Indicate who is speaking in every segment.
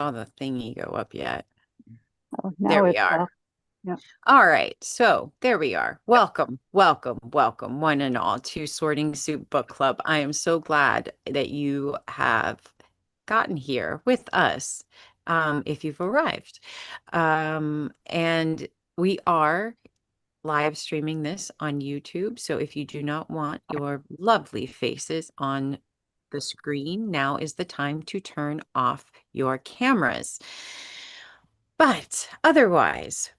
Speaker 1: saw the thingy go up yet.
Speaker 2: Oh,
Speaker 1: There
Speaker 2: now
Speaker 1: we
Speaker 2: it's
Speaker 1: are.
Speaker 2: up. Yeah.
Speaker 1: All right, so there we are. Welcome, welcome, welcome, one and all, to Sorting Soup Book Club. I am so glad that you have gotten here with us, if you've arrived. And we are live streaming this on YouTube. So if you do not want your lovely faces on the screen, now is the time to turn off your cameras. But otherwise,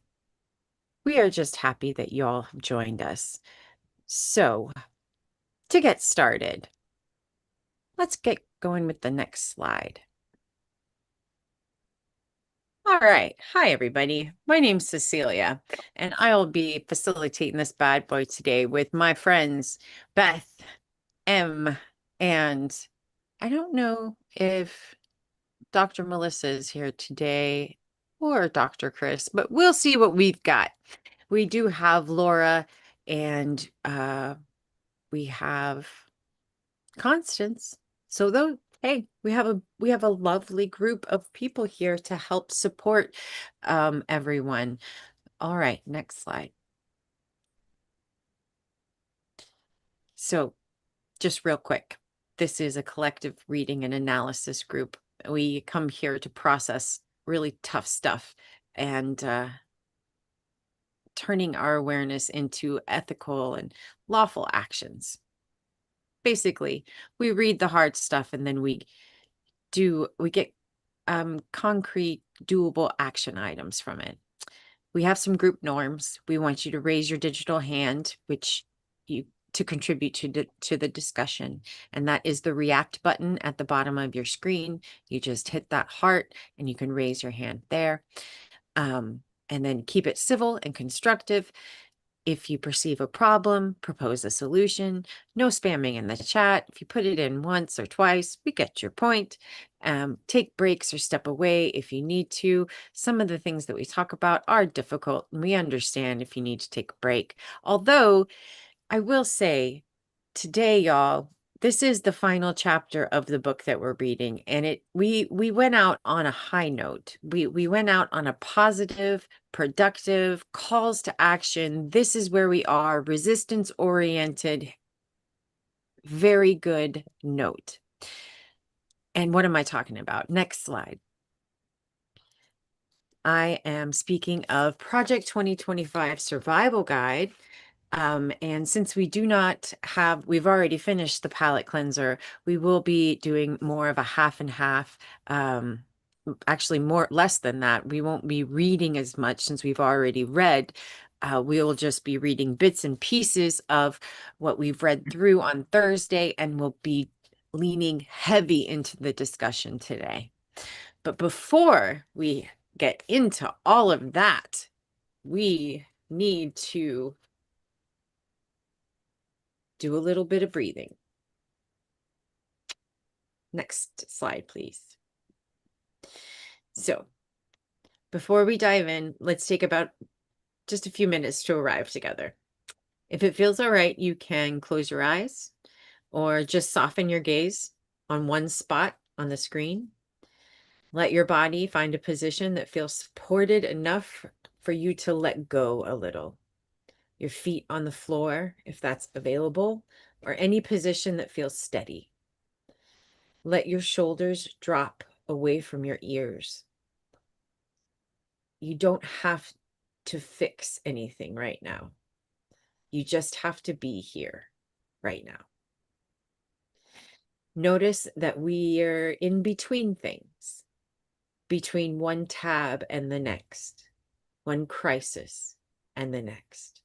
Speaker 1: we are just happy that you all have joined us. So, to get started, let's get going with the next slide. All right. Hi, everybody. My name's Cecilia, and I'll be facilitating this bad boy today with my friends, Beth, M, and I don't know if Dr. Melissa is here today or Dr. Chris, but we'll see what we've got. We do have Laura and we have Constance. So though, hey, we have a lovely group of people here to help support everyone. All right, next slide. So just real quick, this is a collective reading and analysis group. We come here to process really tough stuff and turning our awareness into ethical and lawful actions. Basically, we read the hard stuff and then we get concrete, doable action items from it. We have some group norms. We want you to raise your digital hand, which you to contribute to the discussion. And that is the react button at the bottom of your screen. You just hit that heart and you can raise your hand there. And then keep it civil and constructive. If you perceive a problem, propose a solution. No spamming in the chat. If you put it in once or twice, we get your point. Take breaks or step away if you need to. Some of the things that we talk about are difficult, and we understand if you need to take a break. Although I will say today, y'all, this is the final chapter of the book that we're reading, and we went out on a high note. We went out on a positive, productive calls to action. This is where we are, resistance oriented, very good note. And what am I talking about? Next slide. I am speaking of Project 2025 Survival Guide. And since we do not have, we've already finished the palette cleanser, we will be doing more of a half and half, actually less than that. We won't be reading as much since we've already read. We'll just be reading bits and pieces of what we've read through on Thursday, and we'll be leaning heavy into the discussion today. But before we get into all of that, we need to do a little bit of breathing. Next slide, please. So before we dive in, let's take about just a few minutes to arrive together. If it feels all right, you can close your eyes or just soften your gaze on one spot on the screen. Let your body find a position that feels supported enough for you to let go a little. Your feet on the floor, if that's available, or any position that feels steady. Let your shoulders drop away from your ears. You don't have to fix anything right now. You just have to be here right now. Notice that we are in between things, between one tab and the next, one crisis and the next,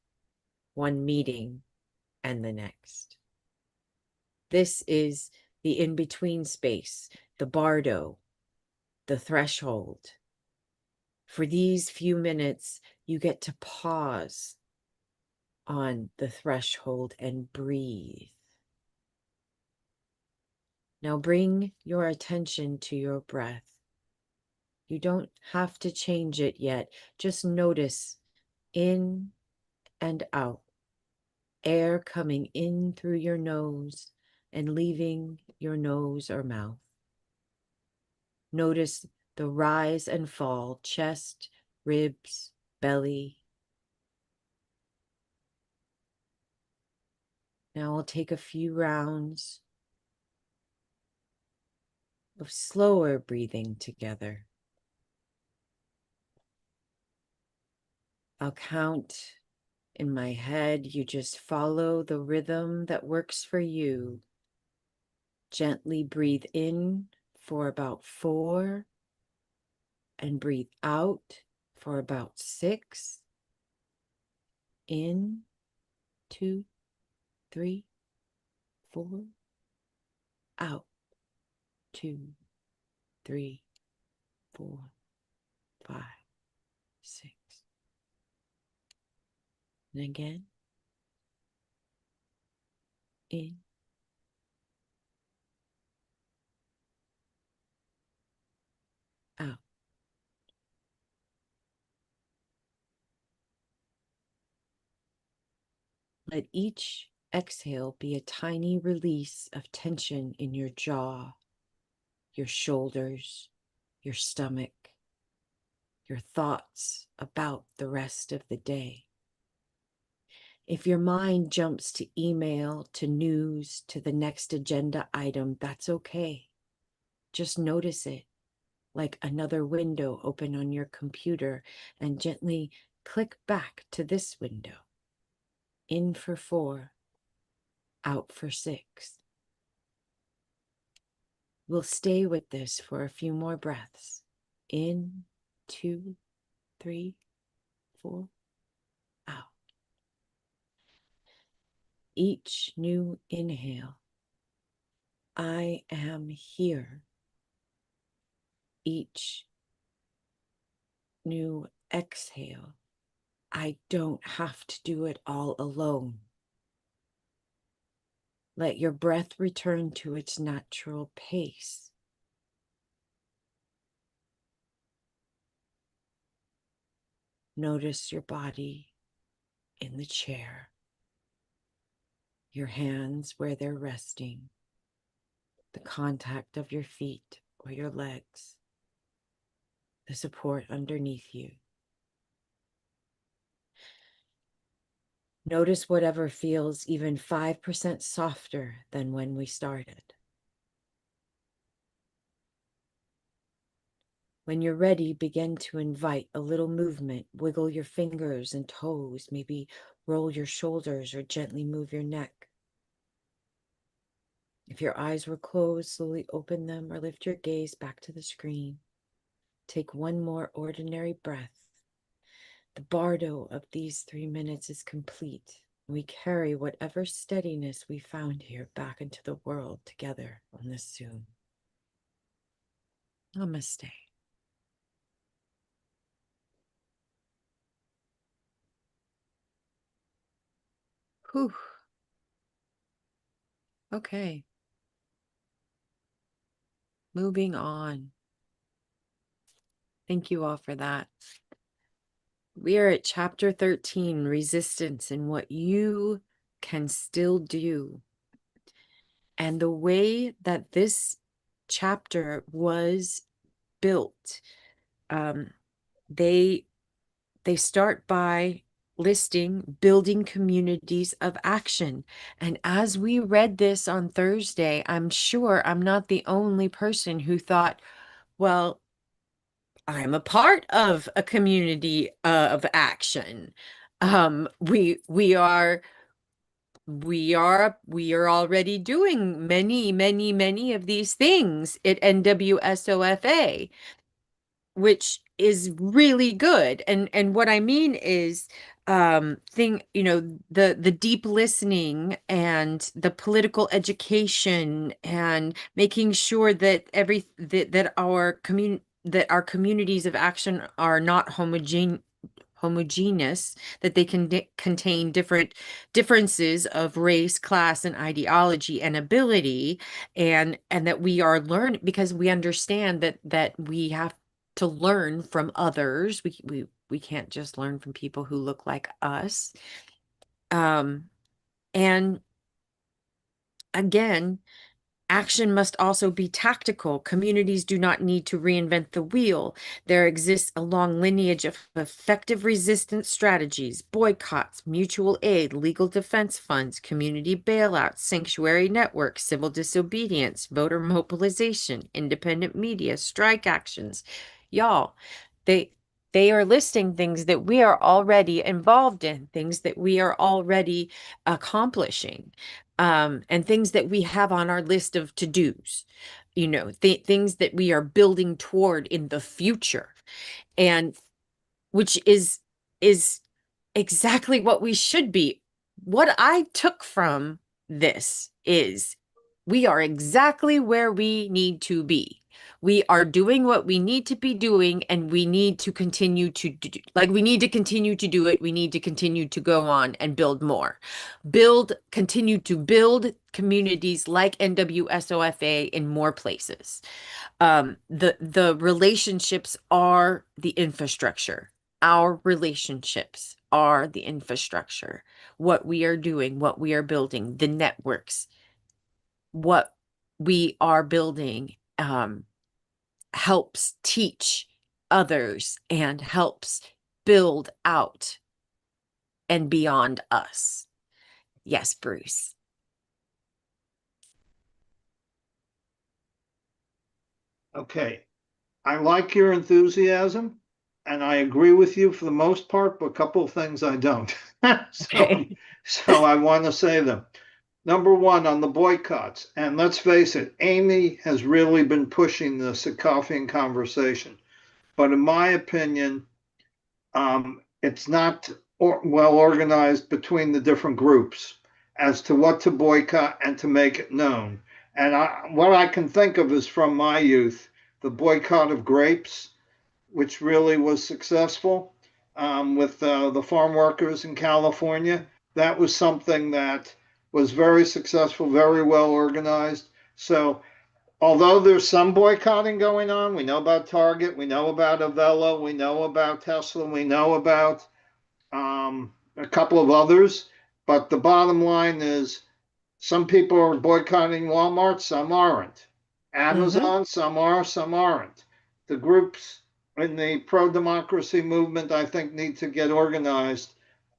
Speaker 1: one meeting and the next. This is the in-between space, the bardo, the threshold. For these few minutes, you get to pause on the threshold and breathe. Now bring your attention to your breath. You don't have to change it yet. Just notice in and out. Air coming in through your nose and leaving your nose or mouth. Notice the rise and fall, chest, ribs, belly. Now we'll take a few rounds of slower breathing together. I'll count in my head. You just follow the rhythm that works for you. Gently breathe in for about 4 and breathe out for about 6. In, 2, 3, 4. Out, 2, 3, 4, 5, 6. And again, in, out. Let each exhale be a tiny release of tension in your jaw, your shoulders, your stomach, your thoughts about the rest of the day. If your mind jumps to email, to news, to the next agenda item, that's okay. Just notice it, like another window open on your computer, and gently click back to this window. In for 4, out for 6. We'll stay with this for a few more breaths. In, 2, 3, 4, out. Each new inhale, I am here. Each new exhale, I don't have to do it all alone. Let your breath return to its natural pace. Notice your body in the chair, your hands where they're resting, the contact of your feet or your legs, the support underneath you. Notice whatever feels even 5% softer than when we started. When you're ready, begin to invite a little movement. Wiggle your fingers and toes, maybe roll your shoulders or gently move your neck. If your eyes were closed, slowly open them or lift your gaze back to the screen. Take one more ordinary breath. The bardo of these 3 minutes is complete. We carry whatever steadiness we found here back into the world together on this Zoom. Namaste. Whew. Okay. Moving on. Thank you all for that. We are at chapter 13, resistance and what you can still do. And the way that this chapter was built, they start by listing building communities of action. And as we read this on Thursday, I'm sure I'm not the only person who thought, well, I'm a part of a community of action. We are already doing many of these things at NWSOFA, which is really good. And what I mean is the deep listening and the political education and making sure that that our communities of action are not homogeneous, that they can contain different differences of race, class, and ideology and ability, and that we are learning because we understand that we have to learn from others. We can't just learn from people who look like us. And again, Action must also be tactical. Communities do not need to reinvent the wheel. There exists a long lineage of effective resistance strategies, boycotts, mutual aid, legal defense funds, community bailouts, sanctuary networks, civil disobedience, voter mobilization, independent media, strike actions. Y'all, they they are listing things that we are already involved in, things that we are already accomplishing, and things that we have on our list of to-dos, things that we are building toward in the future, and which is exactly what we should be. What I took from this is we are exactly where we need to be. We are doing what we need to be doing, and we need to continue to do, like, we need to continue to do it. We need to continue to go on and build more. Continue to build communities like NWSOFA in more places. The relationships are the infrastructure. Our relationships are the infrastructure. What we are doing, what we are building, the networks, what we are building, helps teach others and helps build out and beyond us. Yes, Bruce.
Speaker 2: Okay. I like your enthusiasm and I agree with you for the most part, but a couple of things I don't. So,
Speaker 1: Okay.
Speaker 2: so I want to say them. Number one, on the boycotts, and let's face it, Amy has really been pushing this at Coffee and Conversation. But in my opinion, it's not well organized between the different groups as to what to boycott and to make it known. And what I can think of is from my youth, the boycott of grapes, which really was successful with the farm workers in California. That was something that was very successful, very well organized. So although there's some boycotting going on, we know about Target, we know about Avella, we know about Tesla, we know about a couple of others. But the bottom line is some people are boycotting Walmart, some aren't.
Speaker 1: Mm-hmm.
Speaker 2: Amazon, some are, some aren't. The groups in the pro democracy movement, I think, need to get organized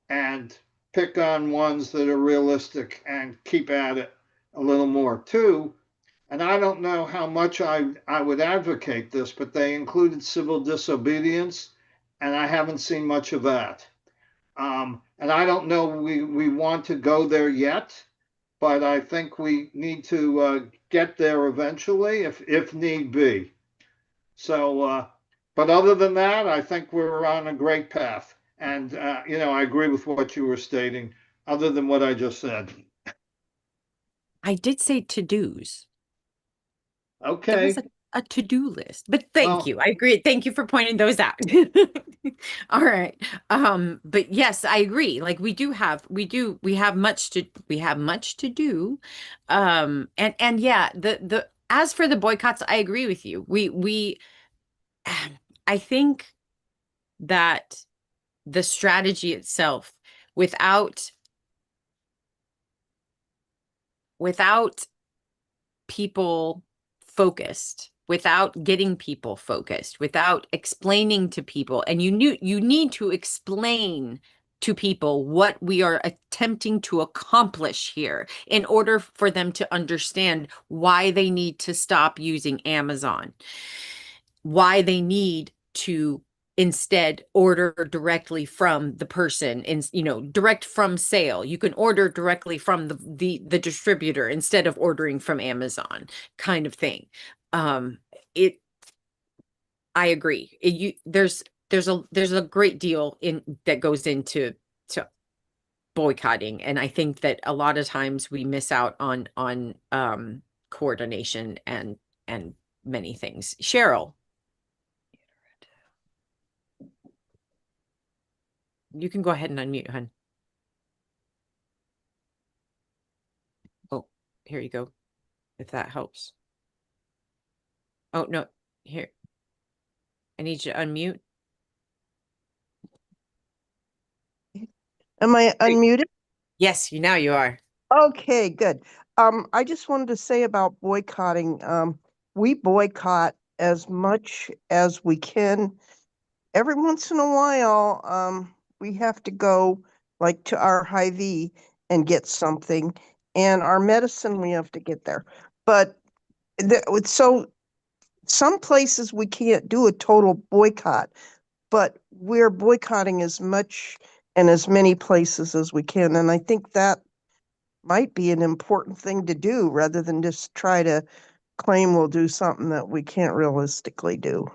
Speaker 2: and pick on ones that are realistic and keep at it a little more. Two, and I don't know how much I would advocate this, but they included civil disobedience, and I haven't seen much of that. And I don't know we want to go there yet, but I think we need to get there eventually if need be. So, but other than that, I think we're on a great path. And, I agree with what you were stating, other than what I just said.
Speaker 1: I did say to-dos. There was
Speaker 2: Okay.
Speaker 1: a to-do list, but thank
Speaker 2: Well,
Speaker 1: you. I agree. Thank you for pointing those out. All right. But yes, I agree. Like, we have much to do. And yeah, as for the boycotts, I agree with you. I think that the strategy itself, without without people focused, without getting people focused, without explaining to people, and you need to explain to people what we are attempting to accomplish here in order for them to understand why they need to stop using Amazon, why they need to instead order directly from the person, and direct from sale. You can order directly from the distributor instead of ordering from Amazon, kind of thing. It I agree. There's a great deal in that goes into to boycotting, and I think that a lot of times we miss out on coordination and many things. Cheryl, you can go ahead and unmute, hun. Oh, here you go, if that helps. Oh, no, here. I need you to unmute.
Speaker 3: Am I unmuted?
Speaker 1: Yes, now you are.
Speaker 3: Okay, good. I just wanted to say about boycotting. We boycott as much as we can. Every once in a while, we have to go like to our Hy-Vee and get something, and our medicine we have to get there. But so some places we can't do a total boycott, but we're boycotting as much and as many places as we can. And I think that might be an important thing to do rather than just try to claim we'll do something that we can't realistically do.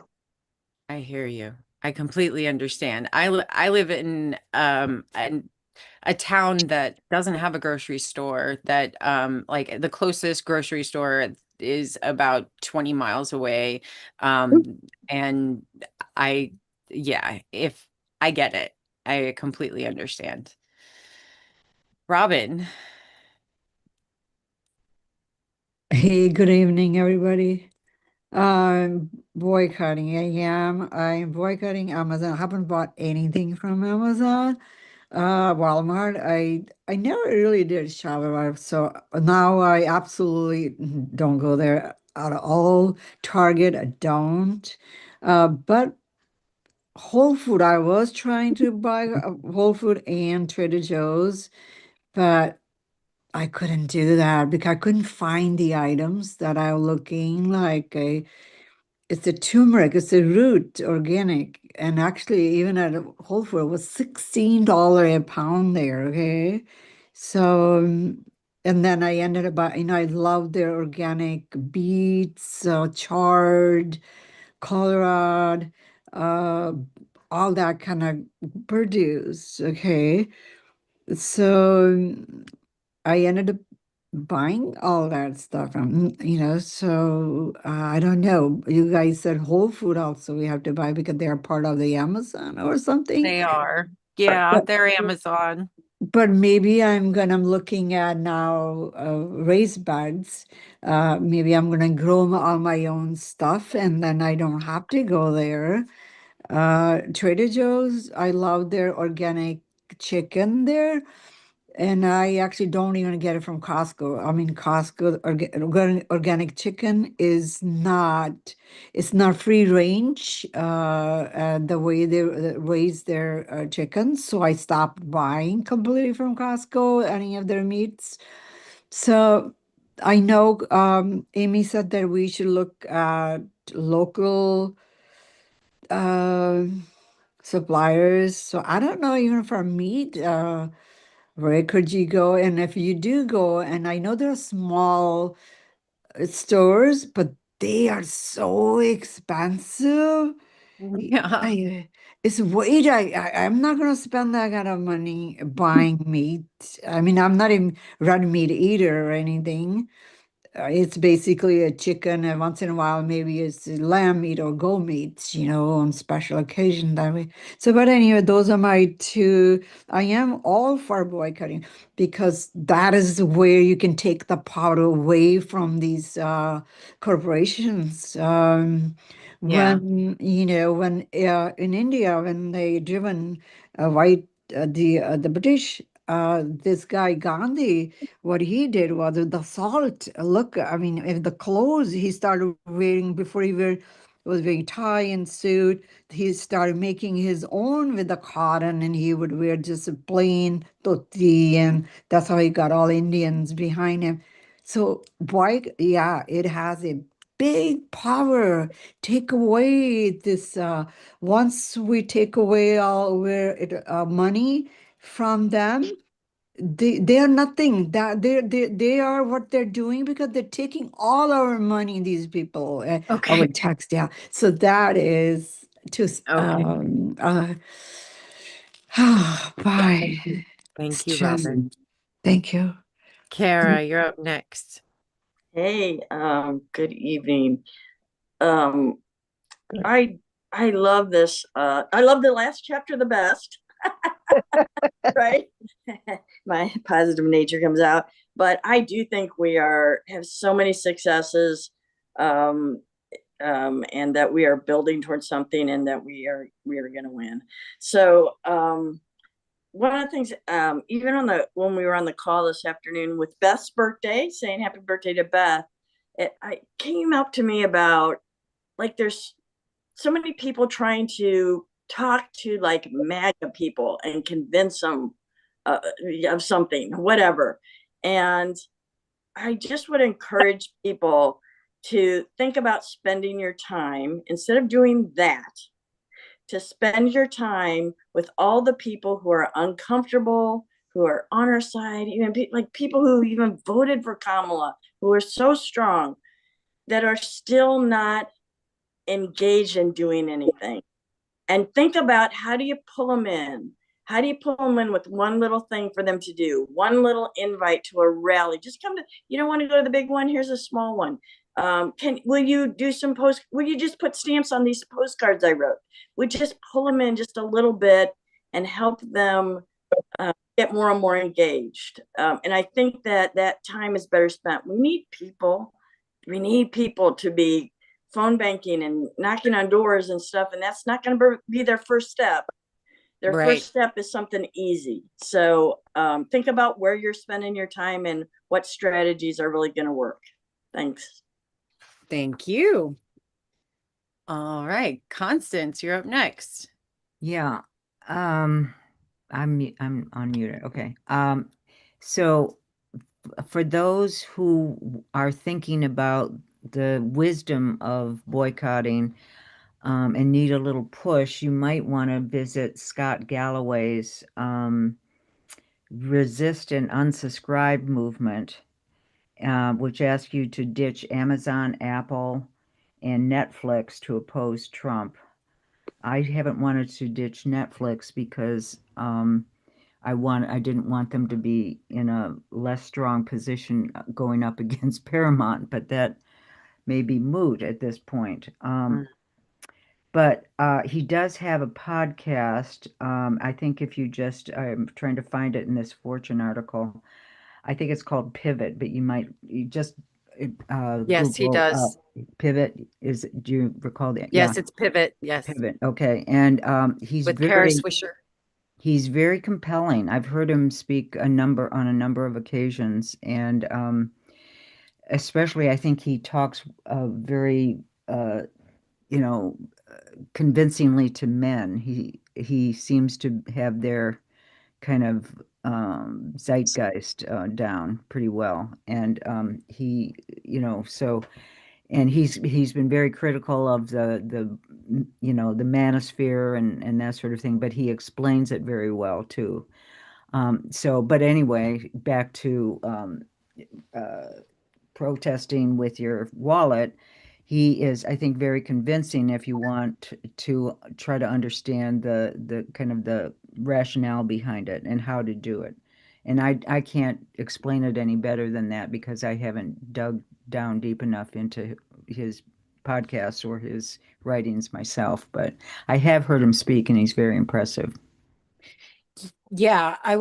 Speaker 1: I hear you. I completely understand. I live in a town that doesn't have a grocery store, that like the closest grocery store is about 20 miles away. And I yeah, if I get it. I completely understand. Robin,
Speaker 4: Hey, good evening, everybody. Boycotting. I'm boycotting Amazon. I haven't bought anything from Amazon. Walmart. I never really did shop about it, so now I absolutely don't go there at all. Target, I don't. But Whole Food, I was trying to buy Whole Food and Trader Joe's, but I couldn't do that because I couldn't find the items that I was looking like. It's a turmeric, it's a root organic. And actually, even at Whole Foods, it was $16 a pound there. Okay. So, and then I ended up buying, I love their organic beets, chard, Colorado, uh, all that kind of produce. Okay. So, I ended up buying all that stuff. So I don't know. You guys said Whole Food also we have to buy because they're part of the Amazon or something.
Speaker 1: they are. Yeah,
Speaker 4: But,
Speaker 1: they're Amazon.
Speaker 4: but maybe I'm looking at now raised beds. Maybe I'm gonna grow all my own stuff and then I don't have to go there. Trader Joe's, I love their organic chicken there. And I actually don't even get it from Costco. I mean, Costco organic chicken is not, it's not free range, the way they raise their chickens. So I stopped buying completely from Costco, any of their meats. So I know Amy said that we should look at local uh, suppliers. So I don't know even for meat. Where could you go? And if you do go, and I know there are small stores, but they are so expensive.
Speaker 1: Yeah.
Speaker 4: It's way, I'm not going to spend that kind of money buying meat. I mean, I'm not a red meat eater or anything. It's basically a chicken, and once in a while, maybe it's lamb meat or goat meat, on special occasion that way. So, but anyway, those are my two. I am all for boycotting because that is where you can take the power away from these corporations.
Speaker 1: Yeah.
Speaker 4: When in India, when they driven white, the British, this guy Gandhi, what he did was with the salt. Look, I mean, if the clothes he started wearing before was wearing tie and suit, he started making his own with the cotton, and he would wear just a plain dhoti, and that's how he got all Indians behind him. So, boy, yeah, it has a big power. Take away this. Once we take away money from them, they are nothing. That they are what they're doing because they're taking all our money, these people, our
Speaker 1: Okay.
Speaker 4: tax. Yeah. So that is just
Speaker 1: Okay.
Speaker 4: bye.
Speaker 1: Thank you.
Speaker 4: It's
Speaker 1: Thank you,
Speaker 4: just
Speaker 1: Robin.
Speaker 4: thank you.
Speaker 1: Kara, you're up next.
Speaker 5: Hey, good evening. Um, I I love this. I love the last chapter the best, right? My positive nature comes out, but I do think we have so many successes, um, and that we are building towards something, and that we are going to win. So, one of the things, even when we were on the call this afternoon with Beth's birthday, saying happy birthday to Beth, it came up to me about, like, there's so many people trying to talk to like MAGA people and convince them of something, whatever. And I just would encourage people to think about spending your time, instead of doing that, to spend your time with all the people who are uncomfortable, who are on our side, even like people who even voted for Kamala, who are so strong, that are still not engaged in doing anything. And think about, how do you pull them in? How do you pull them in with one little thing for them to do? One little invite to a rally. Just come to, you don't want to go to the big one? Here's a small one. Will you do some will you just put stamps on these postcards I wrote? We just pull them in just a little bit and help them get more and more engaged. And I think that time is better spent. We need people to be phone banking and knocking on doors and stuff, and that's not going to be their first step. Their first step is something easy. So think about where you're spending your time and what strategies are really going to work. Thanks.
Speaker 1: Thank you. All right, Constance, you're up next.
Speaker 6: Yeah. I'm unmuted. Okay. So for those who are thinking about the wisdom of boycotting and need a little push, you might want to visit Scott Galloway's Resist and Unsubscribe movement, which asks you to ditch Amazon, Apple, and Netflix to oppose Trump. I haven't wanted to ditch Netflix because I didn't want them to be in a less strong position going up against Paramount, but that may be moot at this point. But he does have a podcast. I think if you I'm trying to find it in this Fortune article. I think it's called Pivot, but you just
Speaker 1: Yes, he does.
Speaker 6: Pivot. Do you recall that?
Speaker 1: Yes,
Speaker 6: Yeah.
Speaker 1: it's Pivot. Yes.
Speaker 6: Pivot. Okay. And he's
Speaker 1: with
Speaker 6: very
Speaker 1: Swisher.
Speaker 6: He's very compelling. I've heard him speak on a number of occasions, and especially I think he talks very convincingly to men. He seems to have their kind of zeitgeist down pretty well, and he's been very critical of the manosphere and that sort of thing, but he explains it very well too. But anyway, back to protesting with your wallet. He is, I think, very convincing if you want to try to understand the kind of the rationale behind it and how to do it. And I can't explain it any better than that because I haven't dug down deep enough into his podcasts or his writings myself, but I have heard him speak and he's very impressive.
Speaker 1: Yeah, I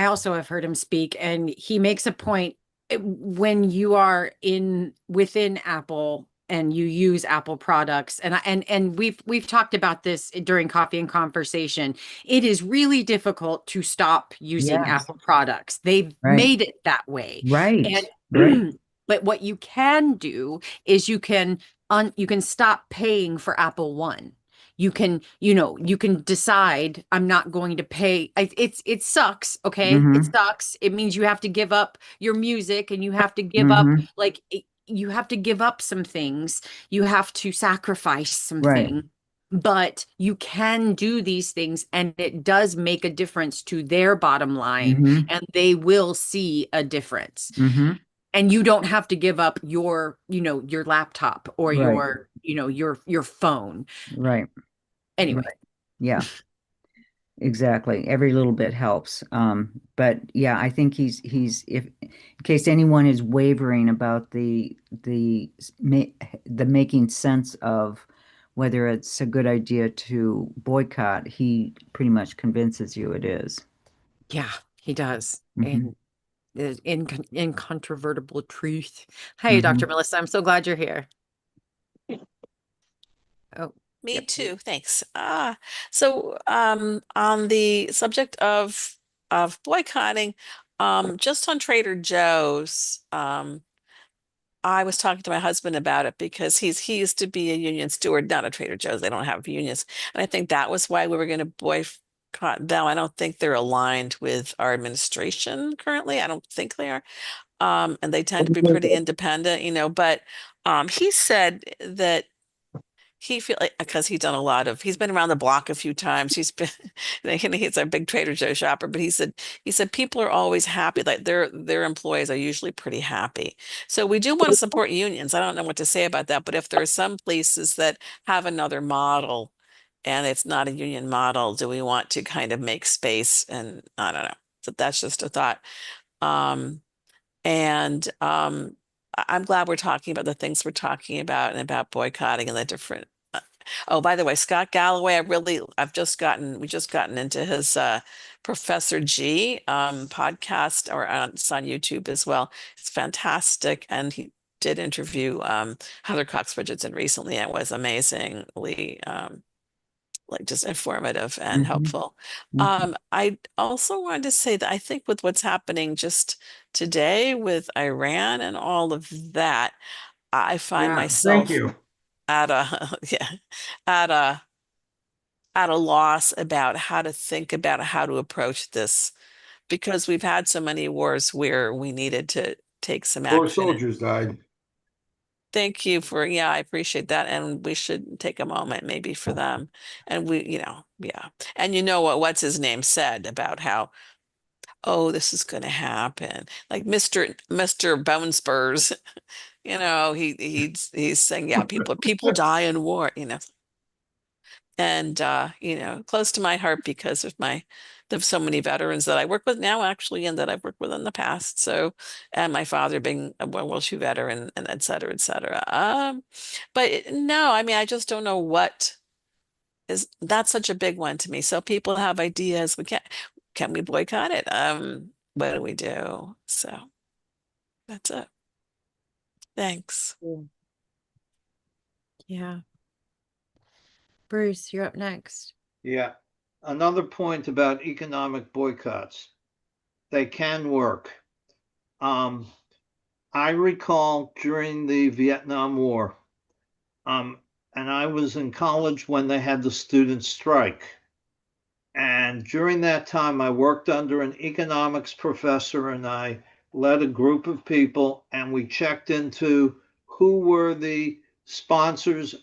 Speaker 1: also have heard him speak, and he makes a point when you are within Apple and you use Apple products, and we've talked about this during Coffee and Conversation. It is really difficult to stop using Apple products. They've made it that way.
Speaker 6: Right.
Speaker 1: But what you can do is you can stop paying for Apple One. You can decide, I'm not going to pay. It sucks. Okay. It sucks. It means you have to give up your music, and you have to give up, you have to give up some things. You have to sacrifice something, but you can do these things, and it does make a difference to their bottom line, and they will see a difference. And you don't have to give up your laptop or your phone.
Speaker 6: Right.
Speaker 1: Anyway.
Speaker 6: Yeah, exactly. Every little bit helps. But yeah, I think he's in case anyone is wavering about the making sense of whether it's a good idea to boycott, he pretty much convinces you it is.
Speaker 1: Yeah, he does. And incontrovertible truth. Hey, Dr. Melissa, I'm so glad you're here. Oh,
Speaker 7: Me
Speaker 1: Yep.
Speaker 7: too. Thanks. So on the subject of boycotting, just on Trader Joe's, I was talking to my husband about it because he used to be a union steward, not a Trader Joe's. They don't have unions. And I think that was why we were going to boycott them. I don't think they're aligned with our administration currently. I don't think they are. And they tend to be pretty independent, but he said that he feel like because he's been around the block a few times. He's been he's a big Trader Joe shopper, but he said people are always happy, like their employees are usually pretty happy. So we do want to support unions. I don't know what to say about that, but if there are some places that have another model and it's not a union model, do we want to kind of make space? And I don't know. So that's just a thought. And I'm glad we're talking about the things we're talking about and about boycotting and the different. Oh, by the way, Scott Galloway, we just gotten into his Professor G podcast, or it's on YouTube as well. It's fantastic, and he did interview Heather Cox Richardson recently. It was amazingly like just informative and helpful. I also wanted to say that I think with what's happening just today with Iran and all of that, I find
Speaker 2: Yeah, thank
Speaker 7: myself
Speaker 2: you.
Speaker 7: at a yeah, at a at a loss about how to think about how to approach this because we've had so many wars where we needed to take some
Speaker 2: 4
Speaker 7: action.
Speaker 2: soldiers died.
Speaker 7: Thank you yeah, I appreciate that. And we should take a moment maybe for them. And yeah. And what's his name said about how, oh, this is going to happen. Like Mr. Bone Spurs, he's saying, yeah, people die in war. And close to my heart because of there's so many veterans that I work with now actually and that I've worked with in the past. So, and my father being a World War II veteran and et cetera, et cetera. But no, I mean, I just don't know that's such a big one to me. So people have ideas. Can we boycott it? What do we do? So that's it. Thanks.
Speaker 1: Yeah. Bruce, you're up next.
Speaker 2: Yeah. Another point about economic boycotts. They can work. I recall during the Vietnam War, and I was in college when they had the student strike. And during that time, I worked under an economics professor and I led a group of people and we checked into who were the sponsors,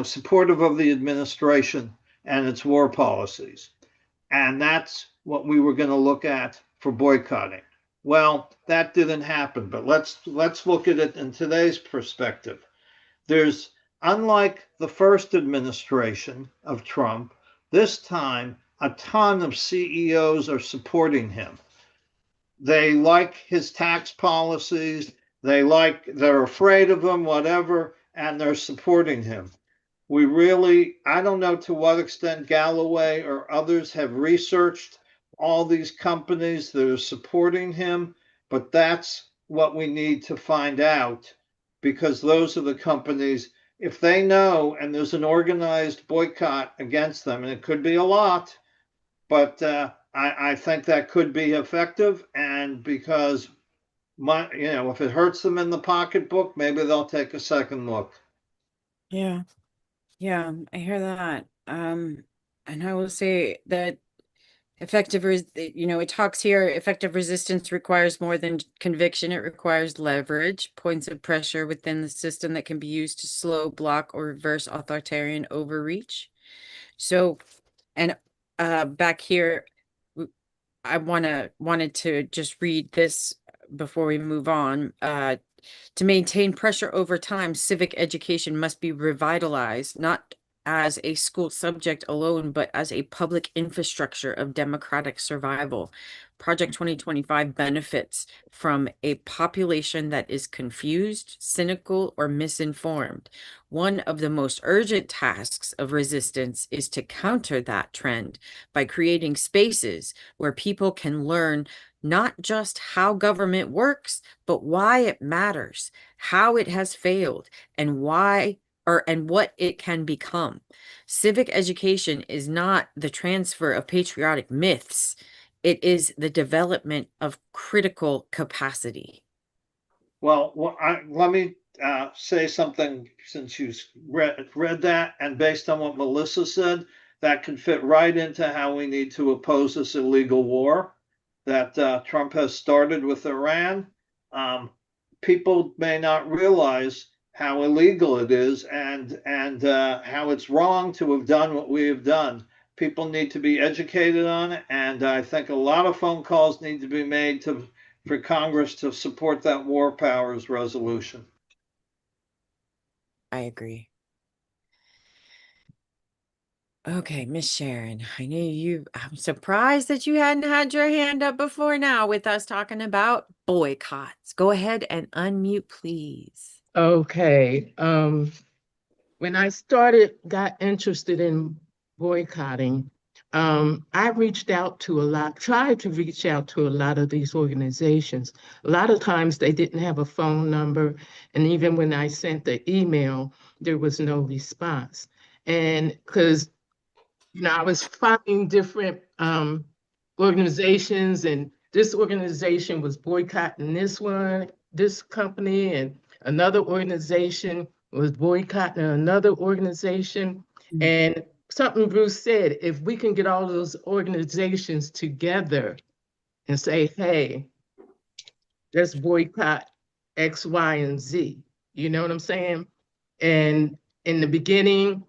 Speaker 2: supportive of the administration and its war policies. And that's what we were going to look at for boycotting. Well, that didn't happen, but let's look at it in today's perspective. There's, unlike the first administration of Trump, this time a ton of CEOs are supporting him. They like his tax policies, they're afraid of him, whatever, and they're supporting him. I don't know to what extent Galloway or others have researched all these companies that are supporting him, but that's what we need to find out because those are the companies, if they know and there's an organized boycott against them, and it could be a lot, but I think that could be effective. And because if it hurts them in the pocketbook, maybe they'll take a second look.
Speaker 1: Yeah. Yeah, I hear that. And I will say that it talks here, effective resistance requires more than conviction. It requires leverage, points of pressure within the system that can be used to slow, block, or reverse authoritarian overreach. So, and back here, I wanted to just read this before we move on. To maintain pressure over time, civic education must be revitalized, not as a school subject alone, but as a public infrastructure of democratic survival. Project 2025 benefits from a population that is confused, cynical, or misinformed. One of the most urgent tasks of resistance is to counter that trend by creating spaces where people can learn not just how government works, but why it matters, how it has failed, and why and what it can become. Civic education is not the transfer of patriotic myths. It is the development of critical capacity.
Speaker 2: Well, let me say something since you read that, and based on what Melissa said, that could fit right into how we need to oppose this illegal war that Trump has started with Iran. People may not realize how illegal it is and how it's wrong to have done what we have done. People need to be educated on it, and I think a lot of phone calls need to be made for Congress to support that war powers resolution.
Speaker 1: I agree. Okay, Miss Sharon, I'm surprised that you hadn't had your hand up before now with us talking about boycotts. Go ahead and unmute, please.
Speaker 8: Okay. When I got interested in boycotting, I tried to reach out to a lot of these organizations. A lot of times they didn't have a phone number, and even when I sent the email, there was no response. And because I was finding different organizations, and this organization was boycotting this company, and another organization was boycotting another organization. And something Bruce said, if we can get all those organizations together and say, hey, let's boycott X, Y, and Z. You know what I'm saying? And in the beginning,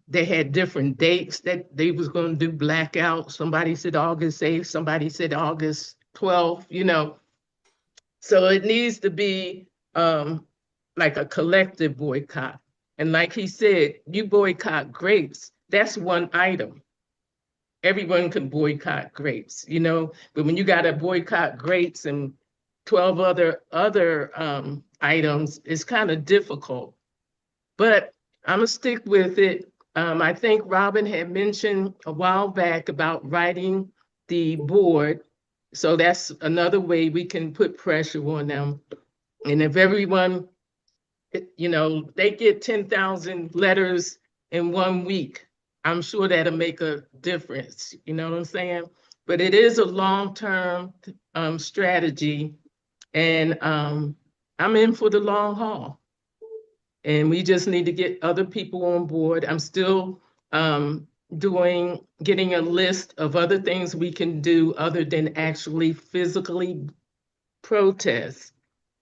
Speaker 8: they had different dates that they was going to do blackout. Somebody said August 8th, somebody said August 12th, So it needs to be like a collective boycott. And like he said, you boycott grapes, that's one item. Everyone can boycott grapes, but when you got to boycott grapes and 12 other items, it's kind of difficult. But I'm gonna stick with it. I think Robin had mentioned a while back about writing the board. So that's another way we can put pressure on them. And if everyone, they get 10,000 letters in 1 week, I'm sure that'll make a difference. You know what I'm saying? But it is a long-term strategy, and I'm in for the long haul. And we just need to get other people on board. I'm still getting a list of other things we can do other than actually physically protest.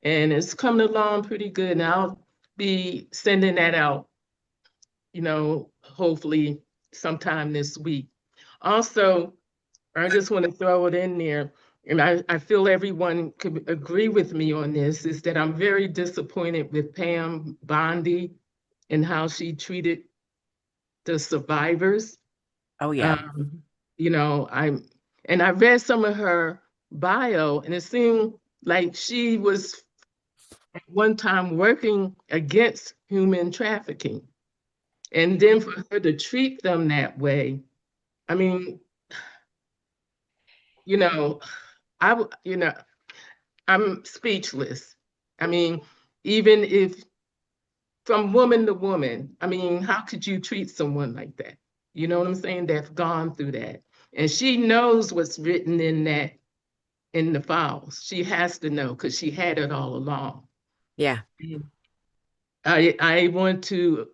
Speaker 8: And it's coming along pretty good. And I'll be sending that out, hopefully sometime this week. Also, I just want to throw it in there, and I feel everyone could agree with me on this, is that I'm very disappointed with Pam Bondi and how she treated the survivors.
Speaker 1: Oh, yeah.
Speaker 8: I read some of her bio, and it seemed like she was at one time working against human trafficking. And then for her to treat them that way, I mean, I'm speechless. I mean, even if from woman to woman, I mean, how could you treat someone like that? You know what I'm saying? That's gone through that. And she knows what's written in the files. She has to know because she had it all along.
Speaker 1: Yeah.
Speaker 8: I want to,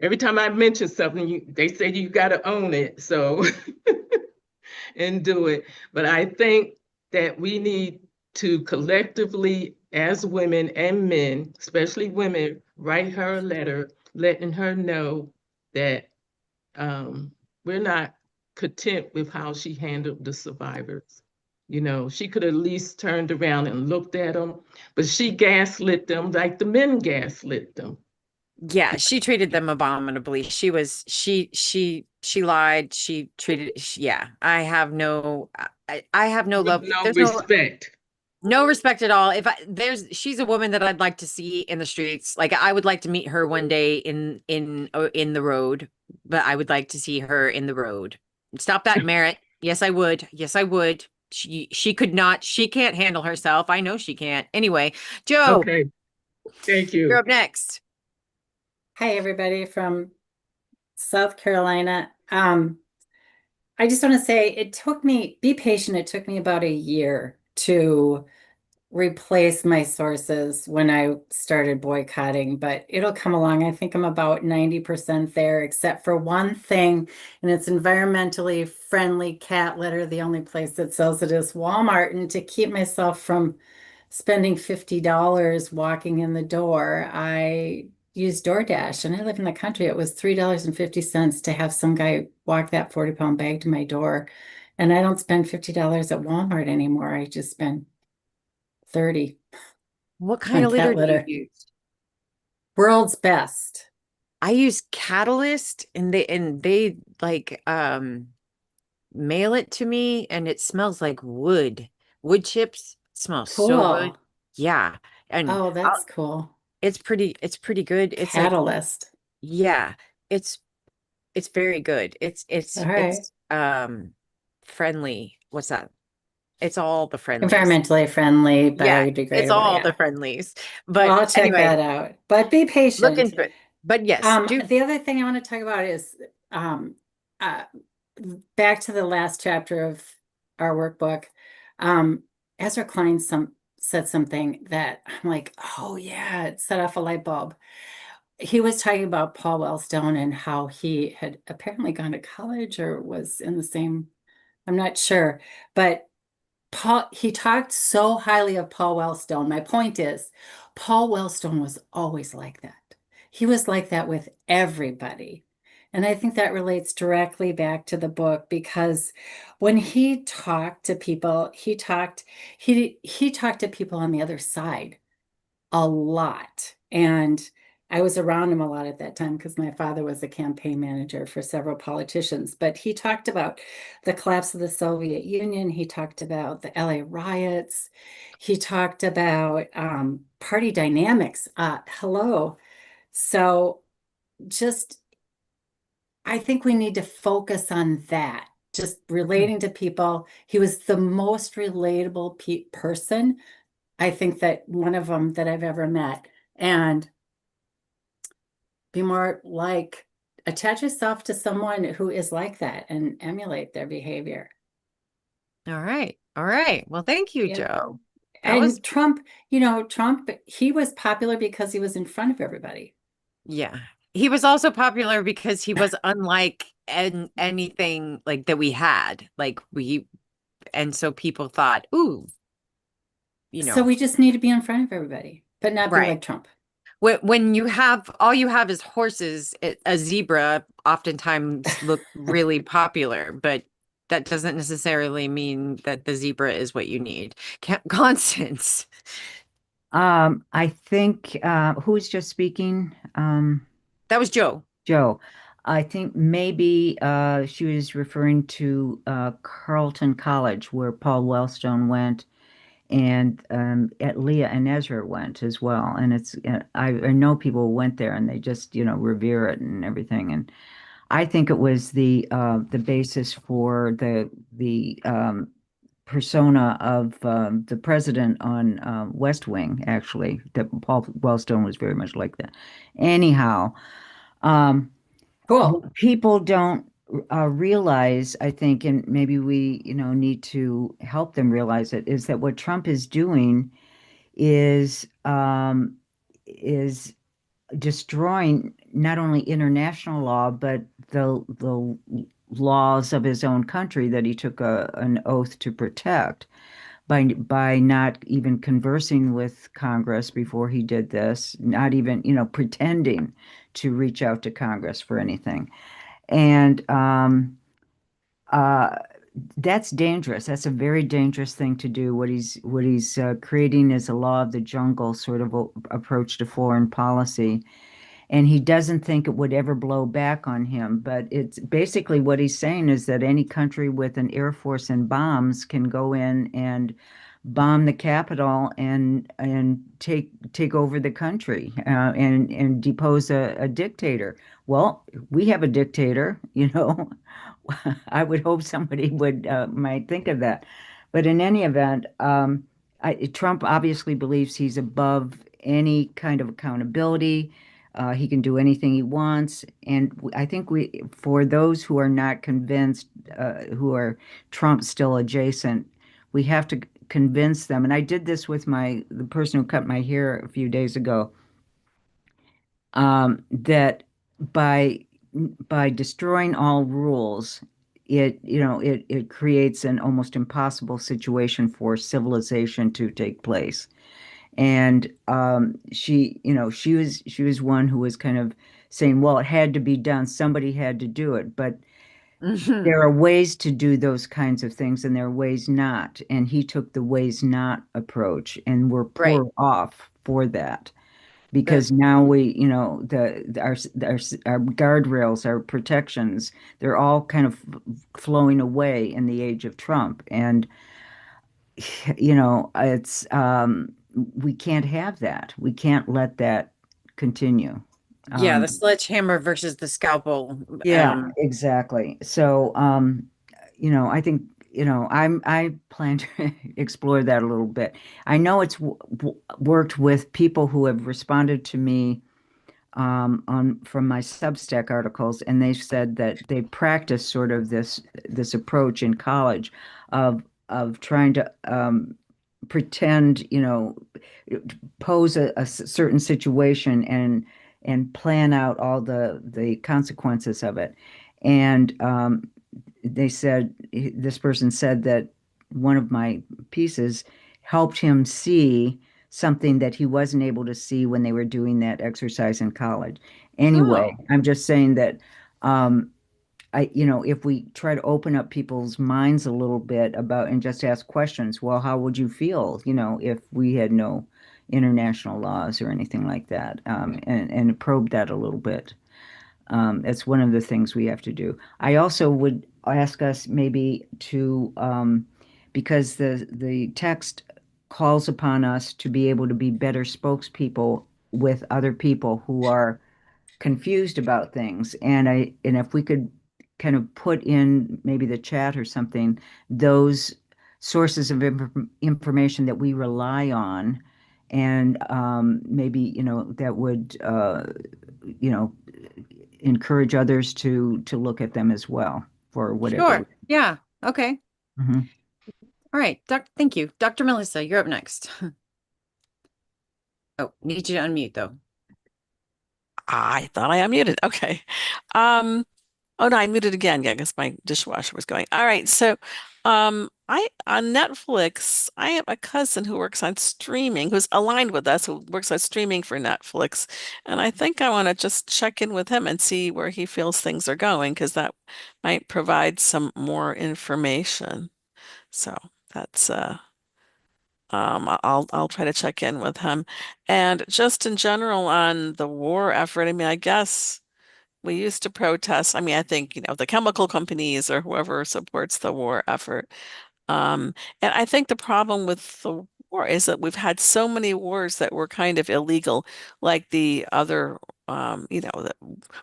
Speaker 8: every time I mention something, they say you got to own it. So, and do it. But I think that we need to collectively, as women and men, especially women, write her a letter letting her know that we're not content with how she handled the survivors. She could at least turned around and looked at them, but she gaslit them like the men gaslit them.
Speaker 1: Yeah, she treated them abominably. She lied. Yeah, I have no love.
Speaker 8: No
Speaker 1: There's
Speaker 8: respect.
Speaker 1: No respect at all. She's a woman that I'd like to see in the streets. Like, I would like to meet her one day in the road, but I would like to see her in the road. Stop that, Merritt. Yes, I would. Yes, I would. She can't handle herself. I know she can't. Anyway, Joe.
Speaker 8: Okay. Thank you.
Speaker 1: You're up next.
Speaker 9: Hi, everybody from South Carolina. I just want to say it took me, be patient. It took me about a year to replace my sources when I started boycotting, but it'll come along. I think I'm about 90% there, except for one thing, and it's environmentally friendly cat litter. The only place that sells it is Walmart. And to keep myself from spending $50 walking in the door, I used DoorDash, and I live in the country. It was $3.50 to have some guy walk that 40-pound bag to my door. And I don't spend $50 at Walmart anymore. I just spend 30
Speaker 1: What kind
Speaker 9: on
Speaker 1: of litter
Speaker 9: cat
Speaker 1: do you
Speaker 9: litter.
Speaker 1: use?
Speaker 9: World's best.
Speaker 1: I use Catalyst, and they like mail it to me, and it smells like wood chips. It smells so good.
Speaker 9: Cool.
Speaker 1: Yeah. And
Speaker 9: Oh, that's cool.
Speaker 1: it's pretty good. It's like,
Speaker 9: Catalyst.
Speaker 1: yeah, it's it's very good.
Speaker 9: All right.
Speaker 1: Friendly. What's that? It's all the friendlies.
Speaker 9: Environmentally friendly,
Speaker 1: Yeah, it's
Speaker 9: biodegradable.
Speaker 1: all the
Speaker 9: Yeah.
Speaker 1: friendlies.
Speaker 9: Well,
Speaker 1: But
Speaker 9: I'll check
Speaker 1: anyway,
Speaker 9: that out. But be
Speaker 1: look
Speaker 9: patient.
Speaker 1: into it. But yes, do.
Speaker 9: The other thing I want to talk about is um, uh, back to the last chapter of our workbook. Um, Ezra Klein said something that I'm like, oh yeah, it set off a light bulb. He was talking about Paul Wellstone and how he had apparently gone to college or was in the same, I'm not sure, but he talked so highly of Paul Wellstone. My point is, Paul Wellstone was always like that. He was like that with everybody. And I think that relates directly back to the book because when he talked to people, he talked to people on the other side a lot. And I was around him a lot at that time because my father was a campaign manager for several politicians. But he talked about the collapse of the Soviet Union. He talked about the LA riots. He talked about party dynamics. Hello. So just, I think we need to focus on that. Just relating to people. He was the most relatable person, I think, that one of them that I've ever met. And be more like, attach yourself to someone who is like that and emulate their behavior.
Speaker 1: All right. All right. Well, thank you,
Speaker 9: Yeah.
Speaker 1: Joe. That was,
Speaker 9: And Trump, Trump, he was popular because he was in front of everybody.
Speaker 1: yeah. He was also popular because he was unlike anything like that we had. And so people thought, ooh,
Speaker 9: So we just need to be in front of everybody, but not be
Speaker 1: right.
Speaker 9: like Trump.
Speaker 1: When you have all you have is horses, a zebra oftentimes look really popular, but that doesn't necessarily mean that the zebra is what you need. Constance.
Speaker 6: I think who's just speaking?
Speaker 1: That was Joe.
Speaker 6: Joe. I think maybe she was referring to Carleton College, where Paul Wellstone went, and Leah and Ezra went as well. And it's I know people who went there, and they just revere it and everything. And I think it was the basis for the persona of the president on West Wing, actually, that Paul Wellstone was very much like that. Anyhow, um,
Speaker 9: Cool.
Speaker 6: what people don't realize, I think, and maybe we, need to help them realize it, is that what Trump is doing is destroying not only international law, but the laws of his own country that he took an oath to protect by not even conversing with Congress before he did this, not even, pretending to reach out to Congress for anything. And uh, that's dangerous. That's a very dangerous thing to do. What he's creating is a law of the jungle sort of approach to foreign policy, and he doesn't think it would ever blow back on him. But it's basically what he's saying is that any country with an air force and bombs can go in and bomb the Capitol and take over the country and depose a dictator. Well, we have a dictator, I would hope somebody would might think of that. But in any event, Trump obviously believes he's above any kind of accountability. He can do anything he wants. And I think for those who are not convinced, who are Trump still adjacent, we have to convince them. And I did this with the person who cut my hair a few days ago, that by destroying all rules, it creates an almost impossible situation for civilization to take place. And she was one who was kind of saying, well, it had to be done. Somebody had to do it. But
Speaker 1: Mhm.
Speaker 6: there are ways to do those kinds of things, and there are ways not. And he took the ways not approach, and we're
Speaker 1: Right.
Speaker 6: poor off for that
Speaker 1: Good.
Speaker 6: because now our guardrails, our protections, they're all kind of flowing away in the age of Trump. And it's we can't have that. We can't let that continue.
Speaker 1: Yeah,
Speaker 6: Um,
Speaker 1: the sledgehammer versus the scalpel.
Speaker 6: yeah, exactly. So, I think, I plan to explore that a little bit. I know it's worked with people who have responded to me on from my Substack articles, and they said that they practice sort of this approach in college of trying to pretend, pose a certain situation and plan out all the consequences of it. And this person said that one of my pieces helped him see something that he wasn't able to see when they were doing that exercise in college. Anyway,
Speaker 1: Oh,
Speaker 6: I'm just saying that if we try to open up people's minds a little bit about and just ask questions, well, how would you feel, if we had no international laws or anything like that, and probe that a little bit. It's one of the things we have to do. I also would ask us maybe to, because the text calls upon us to be able to be better spokespeople with other people who are confused about things. And if we could kind of put in maybe the chat or something, those sources of information that we rely on, and maybe, that would, you know, encourage others to look at them as well for whatever.
Speaker 1: sure. Yeah. Okay.
Speaker 6: Mhm.
Speaker 1: All right. Thank you. Dr. Melissa, you're up next. Oh, need you to unmute though.
Speaker 7: I thought I unmuted. Okay. Um, oh no, I muted again. Yeah, I guess my dishwasher was going. All right. So, I on Netflix, I have a cousin who works on streaming, who's aligned with us, who works on streaming for Netflix. And I think I want to just check in with him and see where he feels things are going, because that might provide some more information. So that's I'll try to check in with him. And just in general on the war effort, I mean, I guess we used to protest. I mean, I think, the chemical companies or whoever supports the war effort. And I think the problem with the war is that we've had so many wars that were kind of illegal, like the other, the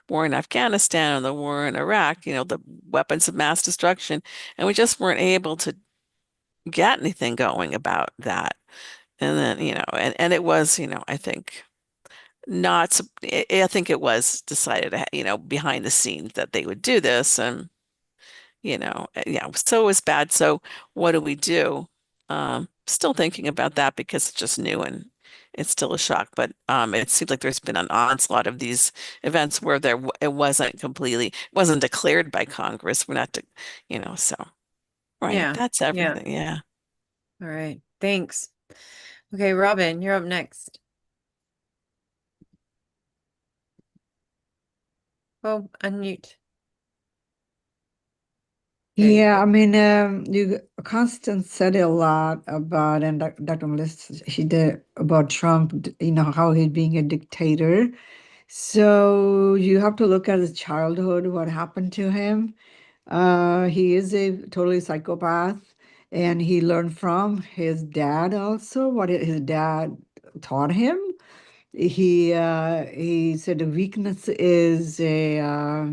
Speaker 7: war in Afghanistan and the war in Iraq, the weapons of mass destruction. And we just weren't able to get anything going about that. And then, and it was, I think not, I think it was decided, behind the scenes that they would do this. And, yeah, so it was bad. So what do we do? Still thinking about that because it's just new and it's still a shock. But it seems like there's been an onslaught of these events where it wasn't declared by Congress. We're not, so right.
Speaker 1: Yeah.
Speaker 7: That's
Speaker 1: Yeah.
Speaker 7: everything. Yeah.
Speaker 1: All right. Thanks. Okay, Robin, you're up next. Oh, unmute. There you
Speaker 4: Yeah,
Speaker 1: go.
Speaker 4: I mean, Constance said a lot about, and Dr. Melissa, she did about Trump, how he's being a dictator. So you have to look at his childhood, what happened to him. He is a totally psychopath, and he learned from his dad also, what his dad taught him. He said the weakness is a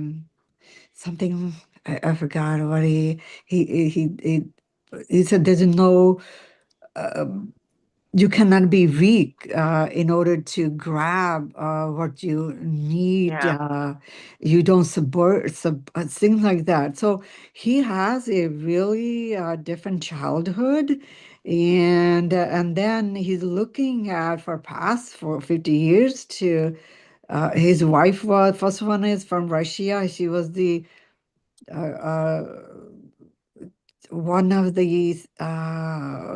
Speaker 4: something I forgot what he said there's no um, you cannot be weak in order to grab what you need.
Speaker 1: Yeah.
Speaker 4: You don't subvert things like that. So he has a really different childhood, and then he's looking at for past for 50 years to his wife was first one is from Russia. She was the uh, uh, one of the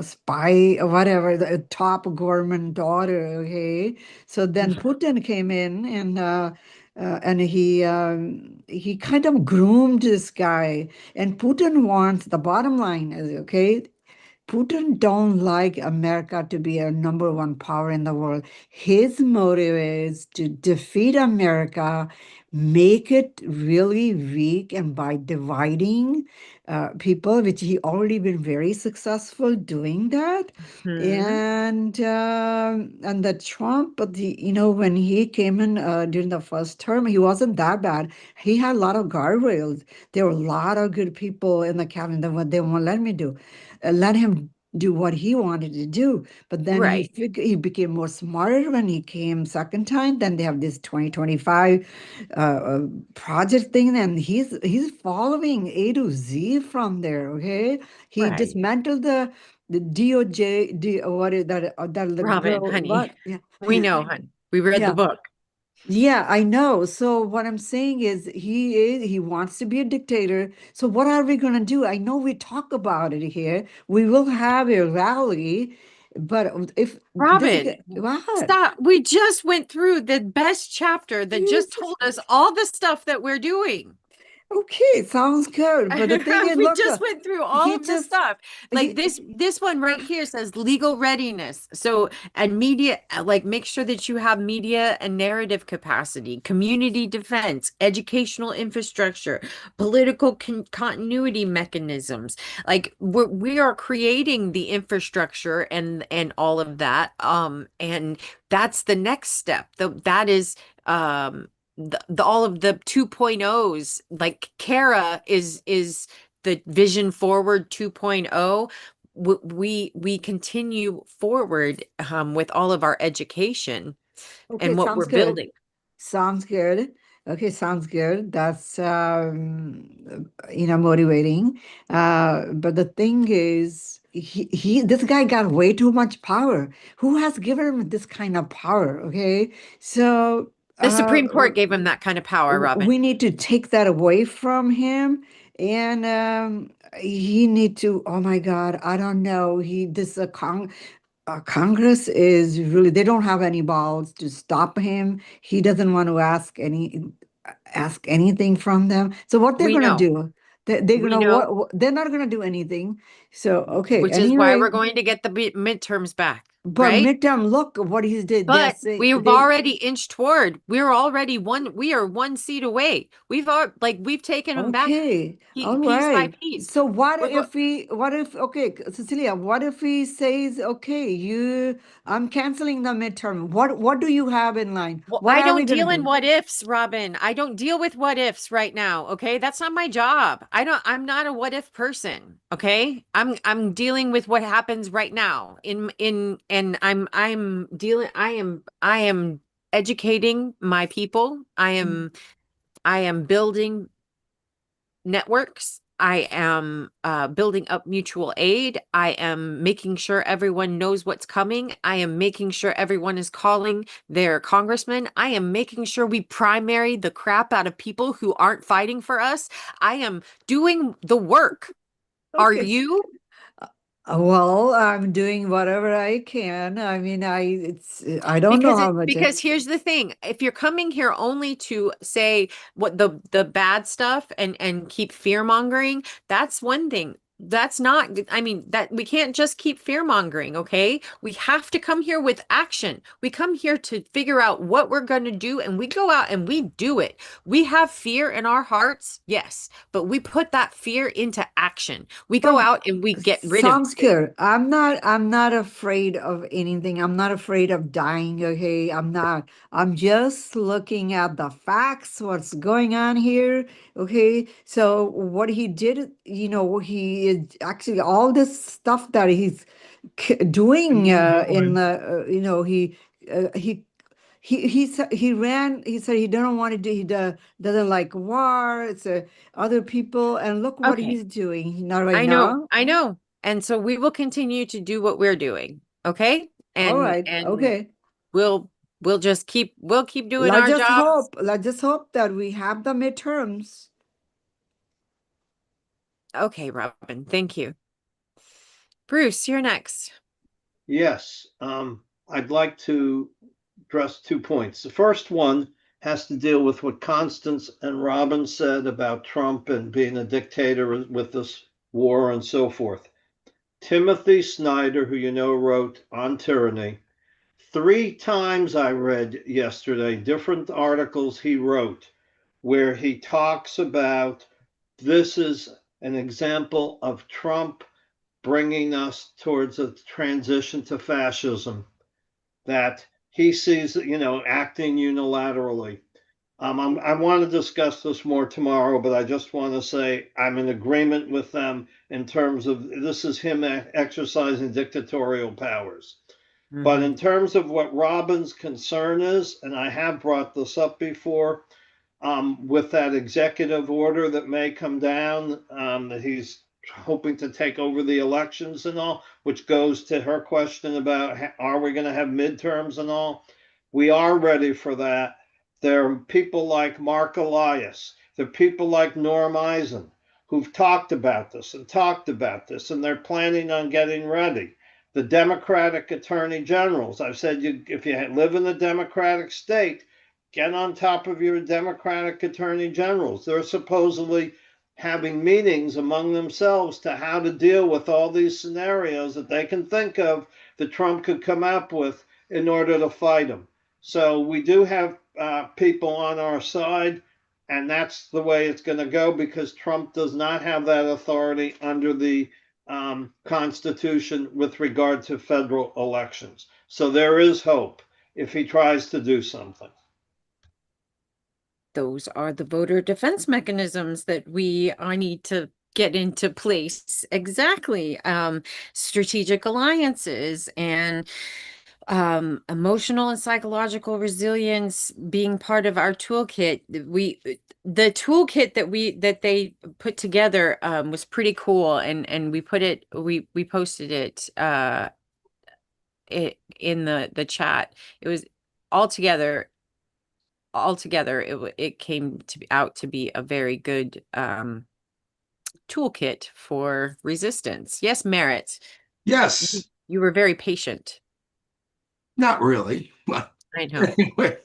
Speaker 4: spy or whatever, the top government daughter. Okay, so then Putin came in and he kind of groomed this guy, and Putin wants the bottom line is okay. Putin don't like America to be a number one power in the world. His motive is to defeat America, make it really weak, and by dividing people, which he already been very successful doing that.
Speaker 1: Mhm.
Speaker 4: And the Trump, but when he came in during the first term, he wasn't that bad. He had a lot of guardrails. There were a lot of good people in the cabinet that what they won't let me do let him do what he wanted to do. But then
Speaker 1: Right.
Speaker 4: he became more smarter when he came second time. Then they have this 2025 project thing, and he's following A to Z from there. Okay, he
Speaker 1: Right.
Speaker 4: dismantled the DOJ. What is that? That little
Speaker 1: Robin,
Speaker 4: girl.
Speaker 1: honey,
Speaker 4: What? Yeah,
Speaker 1: we know, hon. We read the
Speaker 4: yeah.
Speaker 1: book.
Speaker 4: Yeah, I know. So what I'm saying is he wants to be a dictator. So what are we going to do? I know we talk about it here. We will have a rally, but if this
Speaker 1: Robin,
Speaker 4: what?
Speaker 1: stop. We just went through the best chapter that just
Speaker 4: Jesus.
Speaker 1: told us all the stuff that we're doing.
Speaker 4: Okay, sounds good. But the thing is,
Speaker 1: We
Speaker 4: look,
Speaker 1: just went through all
Speaker 4: he
Speaker 1: of this
Speaker 4: just
Speaker 1: stuff. Like
Speaker 4: he
Speaker 1: this one right here says legal readiness. So, and media, like make sure that you have media and narrative capacity, community defense, educational infrastructure, political continuity mechanisms. Like we are creating the infrastructure and all of that. And that's the next step. That is all of the 2.0s, like Kara is the vision forward 2.0. We continue forward with all of our education
Speaker 4: okay,
Speaker 1: and what we're
Speaker 4: sounds good.
Speaker 1: building.
Speaker 4: Sounds good. Okay, sounds good. That's motivating. But the thing is, this guy got way too much power. Who has given him this kind of power? Okay, so
Speaker 1: The Supreme Court gave him that kind of power, Robin.
Speaker 4: we need to take that away from him, and he need to. Oh my God, I don't know. Congress is really, they don't have any balls to stop him. He doesn't want to ask anything from them. So what they're
Speaker 1: We
Speaker 4: gonna
Speaker 1: know.
Speaker 4: do? They're
Speaker 1: We
Speaker 4: gonna
Speaker 1: know,
Speaker 4: they're not gonna do anything. So okay,
Speaker 1: which is why
Speaker 4: anyway,
Speaker 1: we're going to get the midterms back,
Speaker 4: but
Speaker 1: right?
Speaker 4: midterm, look what he did. They're
Speaker 1: But
Speaker 4: saying
Speaker 1: we've
Speaker 4: they
Speaker 1: already inched toward. We are one seat away. We've taken them back
Speaker 4: okay, all
Speaker 1: piece by
Speaker 4: right.
Speaker 1: piece.
Speaker 4: So
Speaker 1: We're go
Speaker 4: what if, okay, Cecilia, what if he says, okay, I'm canceling the midterm. What do you have in line?
Speaker 1: Well,
Speaker 4: What
Speaker 1: I
Speaker 4: are we
Speaker 1: don't
Speaker 4: gonna
Speaker 1: deal in
Speaker 4: do?
Speaker 1: what ifs, Robin. I don't deal with what ifs right now. Okay. That's not my job. I'm not a what if person. Okay. I'm dealing with what happens right now and I am educating my people. I am building networks. I am building up mutual aid. I am making sure everyone knows what's coming. I am making sure everyone is calling their congressman. I am making sure we primary the crap out of people who aren't fighting for us. I am doing the work. Are
Speaker 4: Okay.
Speaker 1: you?
Speaker 4: Well, I'm doing whatever I can. I mean, I don't know how much.
Speaker 1: Because here's the thing, if you're coming here only to say what the bad stuff and keep fear mongering, that's one thing. That's not, I mean, that we can't just keep fear mongering, okay? We have to come here with action. We come here to figure out what we're going to do, and we go out and we do it. We have fear in our hearts, yes, but we put that fear into action. We go
Speaker 4: But
Speaker 1: out and we get rid of
Speaker 4: sounds
Speaker 1: it.
Speaker 4: good. I'm not afraid of anything. I'm not afraid of dying, okay? I'm not. I'm just looking at the facts, what's going on here, okay? So what he did, he is actually all this stuff that doing
Speaker 2: Move
Speaker 4: in
Speaker 2: on.
Speaker 4: the he ran. He said he don't want to do. Doesn't like war. It's other people, and look what
Speaker 1: Okay.
Speaker 4: he's doing. Not right
Speaker 1: I know,
Speaker 4: now.
Speaker 1: I know. And so we will continue to do what we're doing. Okay.
Speaker 4: All
Speaker 1: And
Speaker 4: right. Okay.
Speaker 1: we'll we'll keep doing
Speaker 4: Let's
Speaker 1: our
Speaker 4: just
Speaker 1: jobs.
Speaker 4: hope. Let's just hope that we have the midterms.
Speaker 1: Okay, Robin, thank you. Bruce, you're next.
Speaker 2: Yes, I'd like to address 2 points. The first one has to deal with what Constance and Robin said about Trump and being a dictator with this war and so forth. Timothy Snyder, who you know wrote On Tyranny, 3 times I read yesterday different articles he wrote where he talks about this is an example of Trump bringing us towards a transition to fascism, that he sees, acting unilaterally. I want to discuss this more tomorrow, but I just want to say I'm in agreement with them in terms of this is him exercising dictatorial powers. But in terms of what Robin's concern is, and I have brought this up before, with that executive order that may come down, that he's hoping to take over the elections and all, which goes to her question about are we going to have midterms and all? We are ready for that. There are people like Mark Elias, there are people like Norm Eisen who've talked about this, and they're planning on getting ready. The Democratic attorney generals, I've said, if you live in a Democratic state, get on top of your Democratic attorney generals. They're supposedly having meetings among themselves to how to deal with all these scenarios that they can think of that Trump could come up with in order to fight him. So we do have people on our side, and that's the way it's going to go because Trump does not have that authority under the Constitution with regard to federal elections. So there is hope if he tries to do something.
Speaker 1: Those are the voter defense mechanisms that we need to get into place. Exactly. Strategic alliances and emotional and psychological resilience being part of our toolkit. The toolkit that they put together was pretty cool, and we posted it in the chat. It was altogether it came out to be a very good toolkit for resistance. Yes, Merritt.
Speaker 10: Yes.
Speaker 1: You were very patient.
Speaker 10: Not really.
Speaker 1: I know.
Speaker 10: Anyway,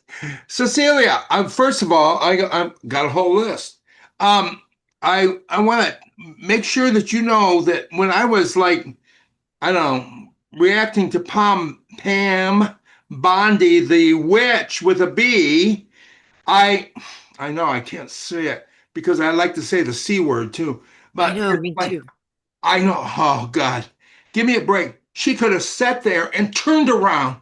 Speaker 10: Cecilia, first of all, I got a whole list. I want to make sure that you know that when I was like, I don't know, reacting to Pam Bondi, the witch with a B, I know I can't say it because I like to say the C word too. But
Speaker 1: I know, me too.
Speaker 10: I know. Oh God, give me a break. She could have sat there and turned around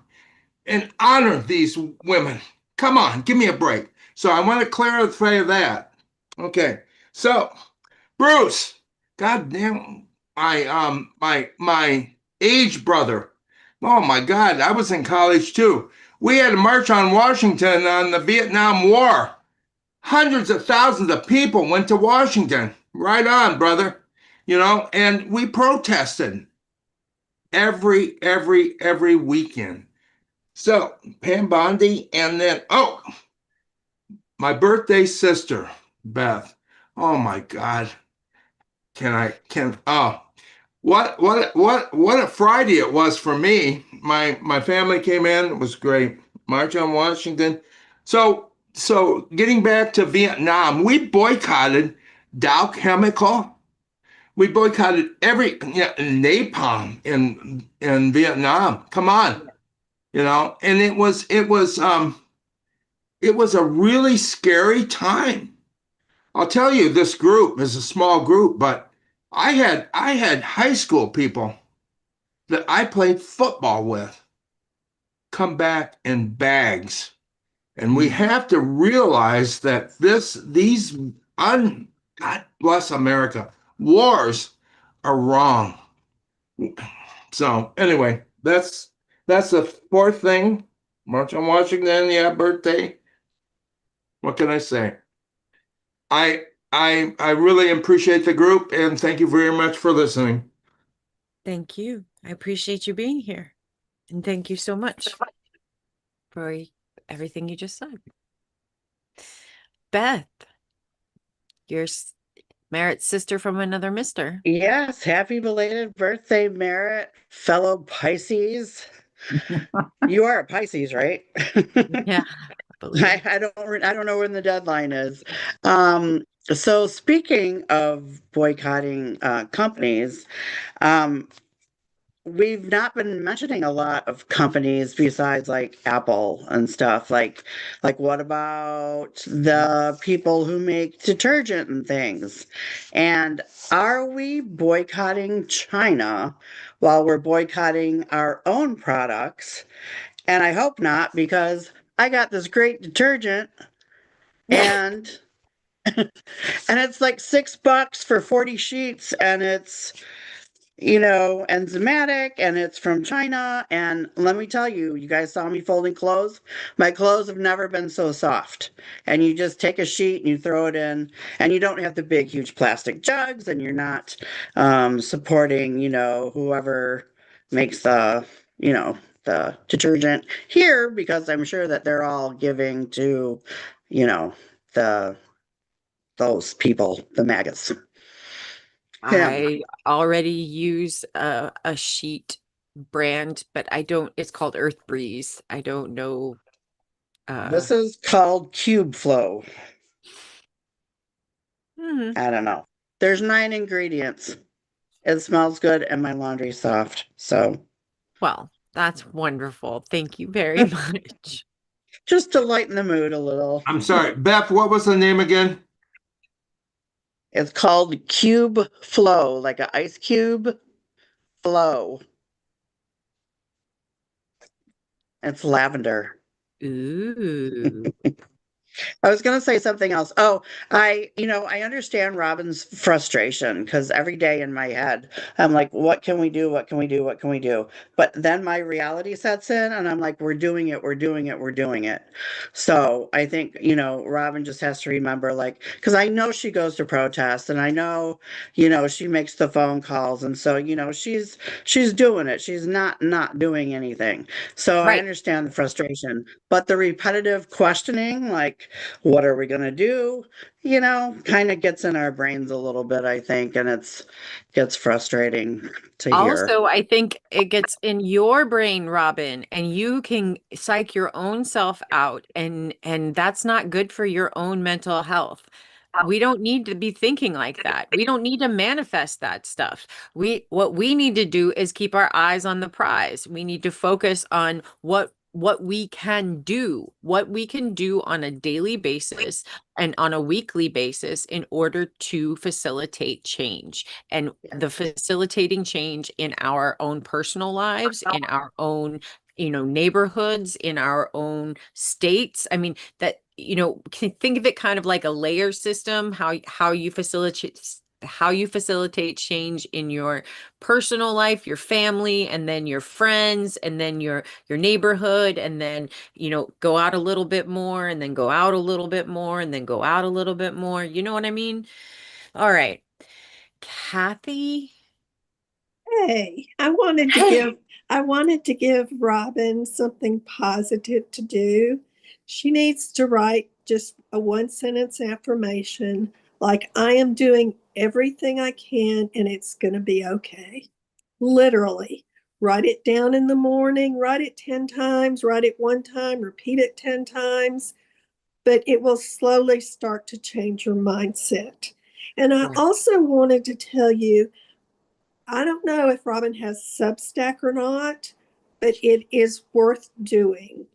Speaker 10: and honored these women. Come on, give me a break. So I want to clarify that. Okay. So Bruce, God damn, my age brother. Oh my God, I was in college too. We had a march on Washington on the Vietnam War. Hundreds of thousands of people went to Washington. Right on, brother. And we protested every weekend. So Pam Bondi, and then my birthday sister, Beth. Oh my God. What a Friday it was for me. My family came in, it was great. March on Washington. So getting back to Vietnam, we boycotted Dow Chemical. We boycotted every napalm in Vietnam. Come on. And it was a really scary time. I'll tell you, this group is a small group, but I had high school people that I played football with come back in bags. And we have to realize that God bless America, wars are wrong. So anyway, that's the fourth thing. March on Washington, yeah, birthday. What can I say? I really appreciate the group and thank you very much for listening.
Speaker 1: Thank you. I appreciate you being here. And thank you so much for everything you just said. Beth, your Merritt's sister from another mister.
Speaker 11: Yes, happy belated birthday, Merritt, fellow Pisces. You are a Pisces, right?
Speaker 1: Yeah, I believe.
Speaker 11: I don't know when the deadline is. So speaking of boycotting companies, um, we've not been mentioning a lot of companies besides like Apple and stuff. Like what about the people who make detergent and things? And are we boycotting China while we're boycotting our own products? And I hope not, because I got this great detergent and and it's like $6 for 40 sheets and it's enzymatic and it's from China. And let me tell you, you guys saw me folding clothes. My clothes have never been so soft. And you just take a sheet and you throw it in, and you don't have the big, huge plastic jugs, and you're not supporting, whoever makes the detergent here, because I'm sure that they're all giving to, the those people, the maggots. Yeah.
Speaker 1: I already use a sheet brand, but I don't, it's called Earth Breeze. I don't know.
Speaker 11: This is called Cube Flow.
Speaker 1: Hmm.
Speaker 11: I don't know. There's 9 ingredients. It smells good and my laundry's soft. So
Speaker 1: Well, that's wonderful. Thank you very much.
Speaker 11: just to lighten the mood a little.
Speaker 10: I'm sorry, Beth, what was the name again?
Speaker 11: It's called Cube Flow, like an ice cube flow. It's lavender.
Speaker 1: Ooh.
Speaker 11: I was going to say something else. Oh, I understand Robin's frustration, because every day in my head, I'm like, what can we do? What can we do? What can we do? But then my reality sets in and I'm like, we're doing it. We're doing it. We're doing it. So I think, Robin just has to remember, like, because I know she goes to protests and I know, she makes the phone calls. And so, she's doing it. She's not doing anything. So I
Speaker 1: Right.
Speaker 11: understand the frustration, but the repetitive questioning, like, what are we going to do? Kind of gets in our brains a little bit, I think, and gets frustrating to hear.
Speaker 1: Also, I think it gets in your brain, Robin, and you can psych your own self out, and that's not good for your own mental health. We don't need to be thinking like that. We don't need to manifest that stuff. What we need to do is keep our eyes on the prize. We need to focus on what we can do, on a daily basis and on a weekly basis in order to facilitate change. And the facilitating change in our own personal lives, in our own, neighborhoods, in our own states. I mean, that, can think of it kind of like a layer system, how you facilitate change in your personal life, your family, and then your friends, and then your neighborhood, and then, go out a little bit more, and then go out a little bit more, and then go out a little bit more. You know what I mean? All right. Kathy?
Speaker 12: Hey, I wanted to give Robin something positive to do. She needs to write just a 1-sentence affirmation, like, I am doing everything I can and it's going to be okay. Literally. Write it down in the morning, write it 10 times, write it 1 time, repeat it 10 times, but it will slowly start to change your mindset. And I also wanted to tell you, I don't know if Robin has Substack or not, but it is worth doing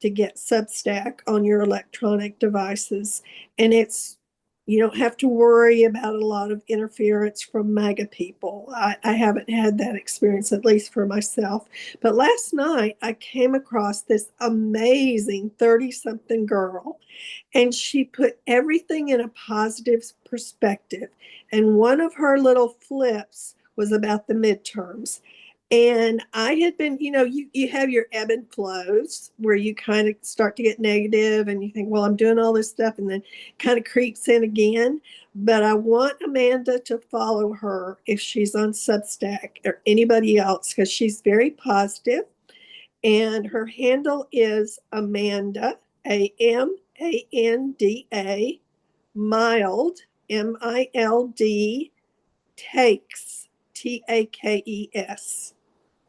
Speaker 12: to get Substack on your electronic devices. And you don't have to worry about a lot of interference from MAGA people. I haven't had that experience, at least for myself. But last night I came across this amazing 30-something girl, and she put everything in a positive perspective. And one of her little flips was about the midterms. And I had been, you have your ebb and flows where you kind of start to get negative and you think, well, I'm doing all this stuff, and then kind of creeps in again. But I want Amanda to follow her if she's on Substack or anybody else, because she's very positive. And her handle is Amanda, Amanda, mild, MILD, takes, TAKES.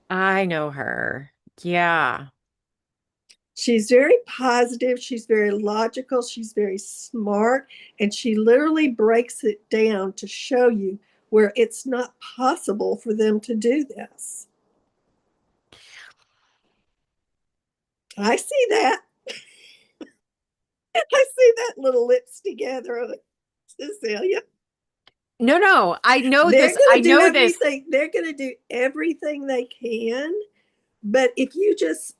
Speaker 1: I know her. Yeah.
Speaker 12: She's very positive. She's very logical. She's very smart. And she literally breaks it down to show you where it's not possible for them to do this. I see that. I see that little lips together, Cecilia.
Speaker 1: No, I know
Speaker 12: They're
Speaker 1: this.
Speaker 12: gonna
Speaker 1: I
Speaker 12: do
Speaker 1: know this.
Speaker 12: everything. They're going to do everything they can. But if you just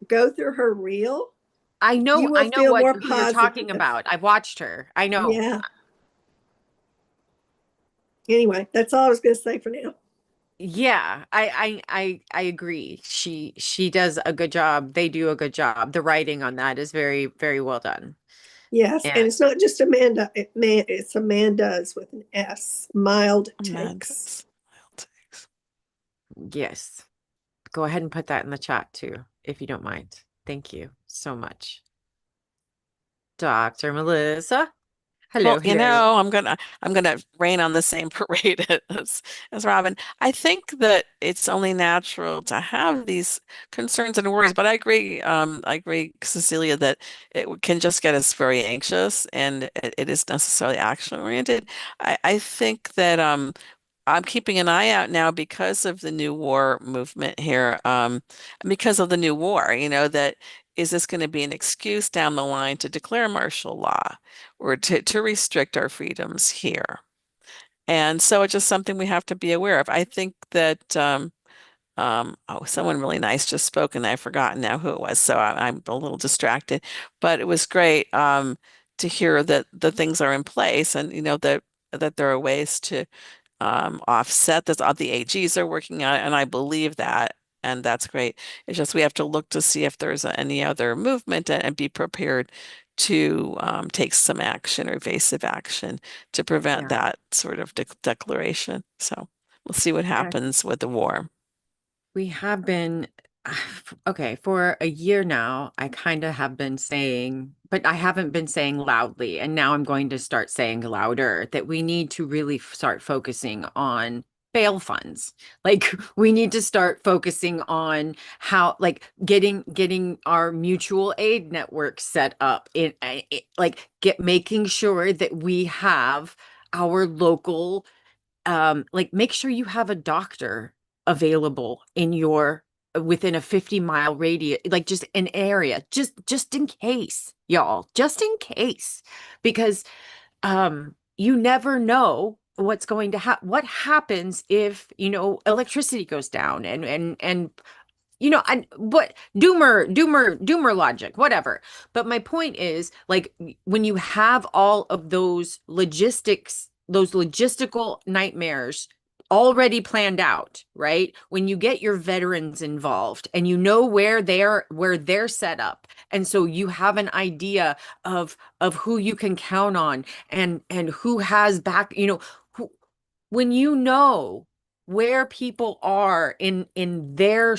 Speaker 12: go through her reel,
Speaker 1: I know
Speaker 12: you will feel
Speaker 1: what
Speaker 12: more
Speaker 1: who you're talking
Speaker 12: positive.
Speaker 1: about. I've watched her. I know.
Speaker 12: Yeah. Anyway, that's all I was going to say for now.
Speaker 1: Yeah, I agree. She does a good job. They do a good job. The writing on that is very, very well done.
Speaker 12: Yes, and
Speaker 1: And
Speaker 12: it's not just Amanda. It's Amanda's with an S. Mild takes.
Speaker 7: Amanda's mild takes.
Speaker 1: yes, go ahead and put that in the chat too, if you don't mind. Thank you so much. Dr. Melissa. Hello,
Speaker 7: Well,
Speaker 1: hello.
Speaker 7: I'm gonna rain on the same parade as Robin. I think that it's only natural to have these concerns and worries, but I agree, Cecilia, that can just get us very anxious, and it is necessarily action oriented. I think that I'm keeping an eye out now because of the new war movement here, and because of the new war, that is this going to be an excuse down the line to declare martial law or to restrict our freedoms here? And so it's just something we have to be aware of. I think that oh, someone really nice just spoke, and I've forgotten now who it was, so I'm a little distracted. But it was great to hear that the things are in place, and that there are ways to offset this. All the AGs are working on it, and I believe that, and that's great. It's just we have to look to see if there's any other movement, and be prepared to take some action or evasive action to prevent
Speaker 1: Yeah.
Speaker 7: that sort of declaration. So we'll see what
Speaker 1: Yeah.
Speaker 7: happens with the war.
Speaker 1: We have been, okay, for a year now, I kind of have been saying, but I haven't been saying loudly. And now I'm going to start saying louder that we need to really start focusing on bail funds. Like we need to start focusing on how, like getting our mutual aid network set up like making sure that we have our local like make sure you have a doctor available in your within a 50-mile radius, like just an area, just in case, y'all, just in case, because you never know what's going to happen. What happens if electricity goes down and and what doomer logic, whatever. But my point is, like, when you have all of those logistical nightmares already planned out, right? When you get your veterans involved and you know where they're set up, and so you have an idea of who you can count on and who has back, when you know where people are in their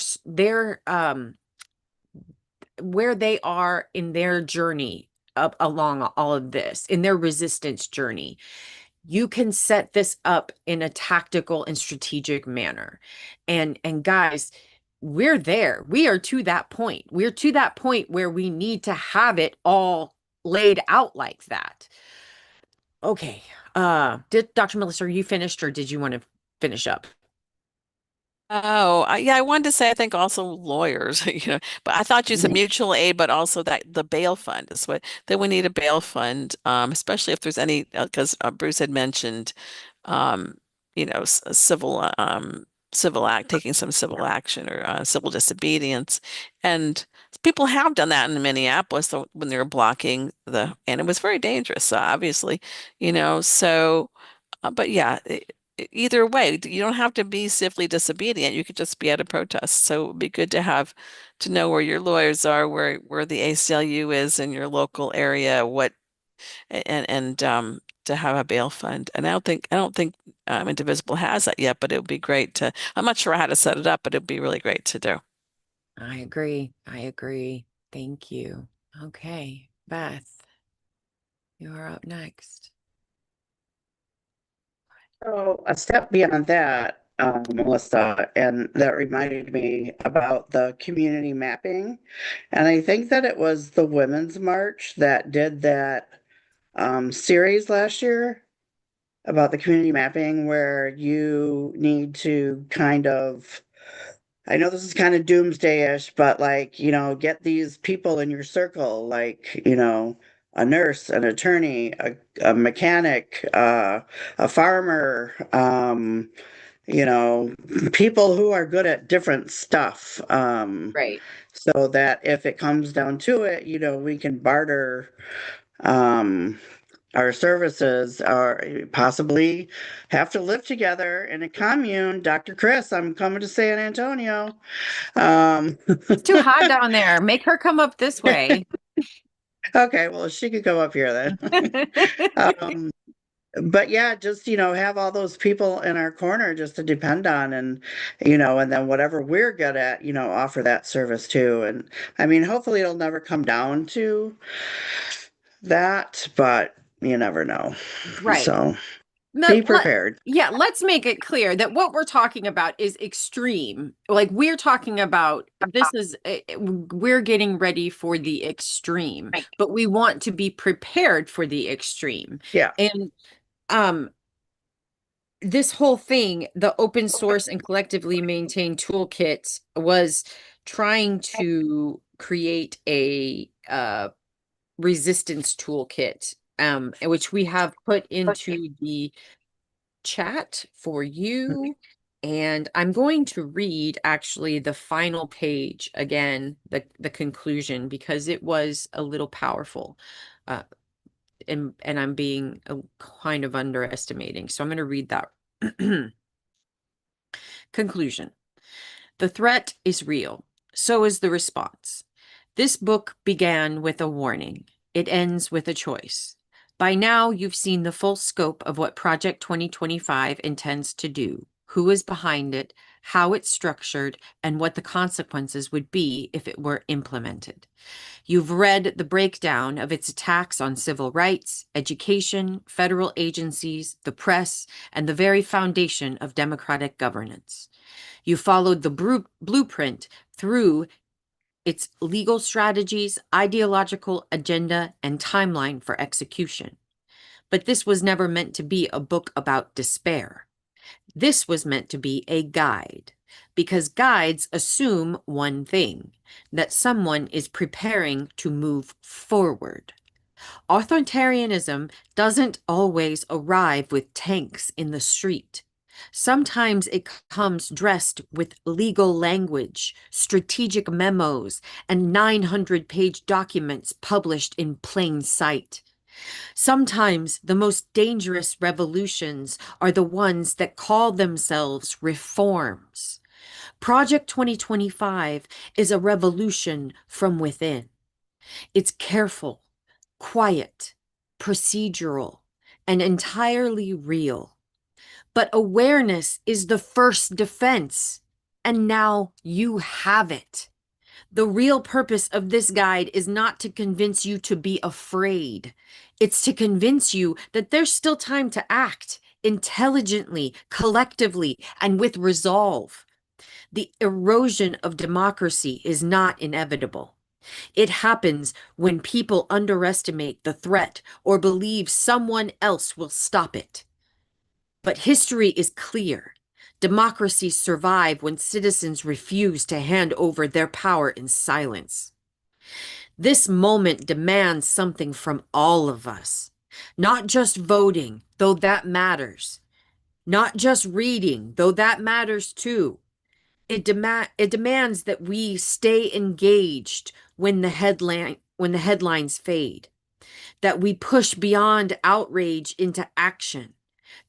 Speaker 1: where they are in their journey up along all of this, in their resistance journey, you can set this up in a tactical and strategic manner. And guys, we're there. We are to that point. We're to that point where we need to have it all laid out like that. Okay. Did Dr. Melissa, are you finished, or did you want to finish up?
Speaker 7: Oh, yeah, I wanted to say I think also lawyers, but I thought you said mutual aid, but also that the bail fund is that we need a bail fund, especially if there's any, because Bruce had mentioned, um, civil act, taking some civil action or civil disobedience, and people have done that in Minneapolis when they were blocking and it was very dangerous, obviously, so. But yeah, either way, you don't have to be civilly disobedient. You could just be at a protest. So it would be good to know where your lawyers are, where the ACLU is in your local area, and to have a bail fund. And I don't think Indivisible has that yet, but it would be great to. I'm not sure how to set it up, but it'd be really great to do.
Speaker 1: I agree. I agree. Thank you. Okay, Beth, you're up next.
Speaker 11: So a step beyond that, Melissa, and that reminded me about the community mapping. And I think that it was the Women's March that did that series last year about the community mapping, where you need to kind of, I know this is kind of doomsday-ish, but like, get these people in your circle, like, a nurse, an attorney, a mechanic, a farmer, people who are good at different stuff.
Speaker 1: Right.
Speaker 11: So that if it comes down to it, we can barter our services, or possibly have to live together in a commune. Dr. Chris, I'm coming to San Antonio.
Speaker 1: It's too hot down there. Make her come up this way.
Speaker 11: Okay, well, she could go up here then. But yeah, just, have all those people in our corner just to depend on, and then whatever we're good at, offer that service too. And I mean, hopefully it'll never come down to that, but you never know.
Speaker 1: Right.
Speaker 11: So be prepared.
Speaker 1: Let's make it clear that what we're talking about is extreme. Like we're talking about, we're getting ready for the extreme, but we want to be prepared for the extreme.
Speaker 11: Yeah.
Speaker 1: And this whole thing, the open source and collectively maintained toolkit, was trying to create a resistance toolkit, which we have put into the chat for you. And I'm going to read actually the final page again, the conclusion, because it was a little powerful. And I'm being kind of underestimating. So I'm going to read that. Conclusion. The threat is real. So is the response. This book began with a warning. It ends with a choice. By now, you've seen the full scope of what Project 2025 intends to do, who is behind it, how it's structured, and what the consequences would be if it were implemented. You've read the breakdown of its attacks on civil rights, education, federal agencies, the press, and the very foundation of democratic governance. You followed the blueprint through its legal strategies, ideological agenda, and timeline for execution. But this was never meant to be a book about despair. This was meant to be a guide, because guides assume one thing, that someone is preparing to move forward. Authoritarianism doesn't always arrive with tanks in the street. Sometimes it comes dressed with legal language, strategic memos, and 900-page documents published in plain sight. Sometimes the most dangerous revolutions are the ones that call themselves reforms. Project 2025 is a revolution from within. It's careful, quiet, procedural, and entirely real. But awareness is the first defense, and now you have it. The real purpose of this guide is not to convince you to be afraid. It's to convince you that there's still time to act intelligently, collectively, and with resolve. The erosion of democracy is not inevitable. It happens when people underestimate the threat or believe someone else will stop it. But history is clear. Democracies survive when citizens refuse to hand over their power in silence. This moment demands something from all of us. Not just voting, though that matters. Not just reading, though that matters too. It demands that we stay engaged when the headlines fade. That we push beyond outrage into action.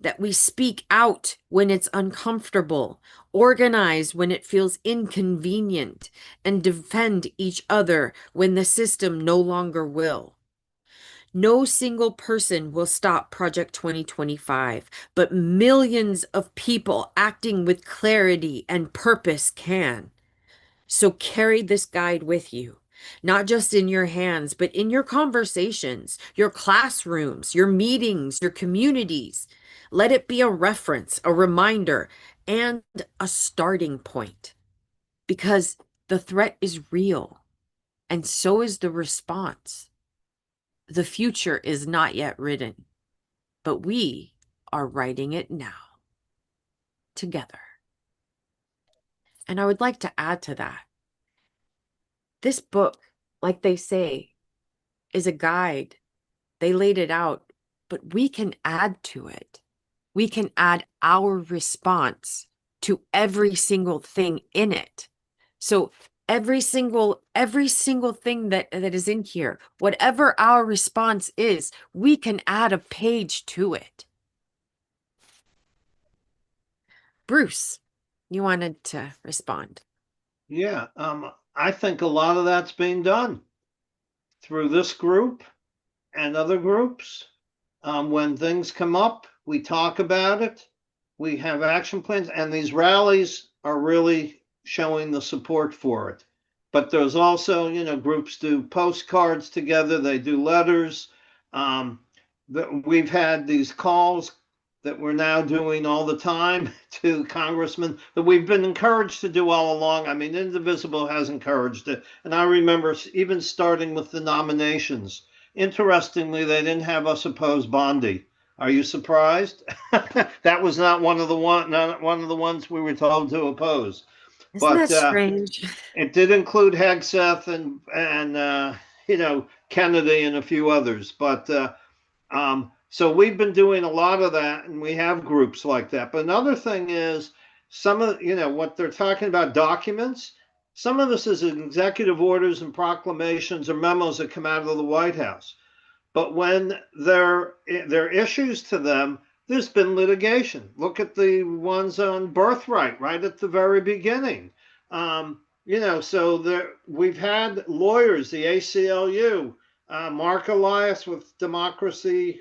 Speaker 1: that we speak out when it's uncomfortable, organize when it feels inconvenient, and defend each other when the system no longer will. No single person will stop Project 2025, but millions of people acting with clarity and purpose can. So carry this guide with you, not just in your hands, but in your conversations, your classrooms, your meetings, your communities. Let it be a reference, a reminder, and a starting point. Because the threat is real, and so is the response. The future is not yet written, but we are writing it now, together. And I would like to add to that. This book, like they say, is a guide. They laid it out, but we can add to it. We can add our response to every single thing in it. So every single thing that is in here, whatever our response is, we can add a page to it. Bruce, you wanted to respond.
Speaker 2: Yeah, I think a lot of that's being done through this group and other groups. When things come up, we talk about it. We have action plans, and these rallies are really showing the support for it. But there's also, groups do postcards together, they do letters. We've had these calls that we're now doing all the time to congressmen that we've been encouraged to do all along. I mean, Indivisible has encouraged it. And I remember even starting with the nominations. Interestingly, they didn't have us oppose Bondi. Are you surprised? That was not one of the ones we were told to oppose.
Speaker 1: Isn't that strange?
Speaker 2: It did include Hegseth and Kennedy and a few others. But so we've been doing a lot of that, and we have groups like that. But another thing is some of what they're talking about, documents. Some of this is executive orders and proclamations or memos that come out of the White House. But when there are issues to them, there's been litigation. Look at the ones on birthright right at the very beginning. So we've had lawyers, the ACLU, Mark Elias with Democracy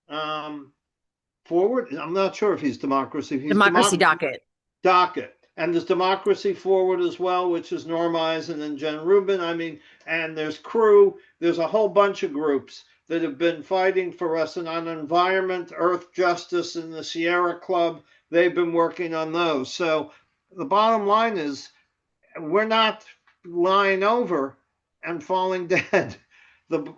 Speaker 2: Forward. I'm not sure if he's Democracy. He's
Speaker 1: Democracy Docket.
Speaker 2: And there's Democracy Forward as well, which is Norm Eisen and Jen Rubin. I mean, and there's Crew. There's a whole bunch of groups that have been fighting for us. And on environment, Earth Justice, and the Sierra Club, they've been working on those. So the bottom line is we're not lying over and falling dead.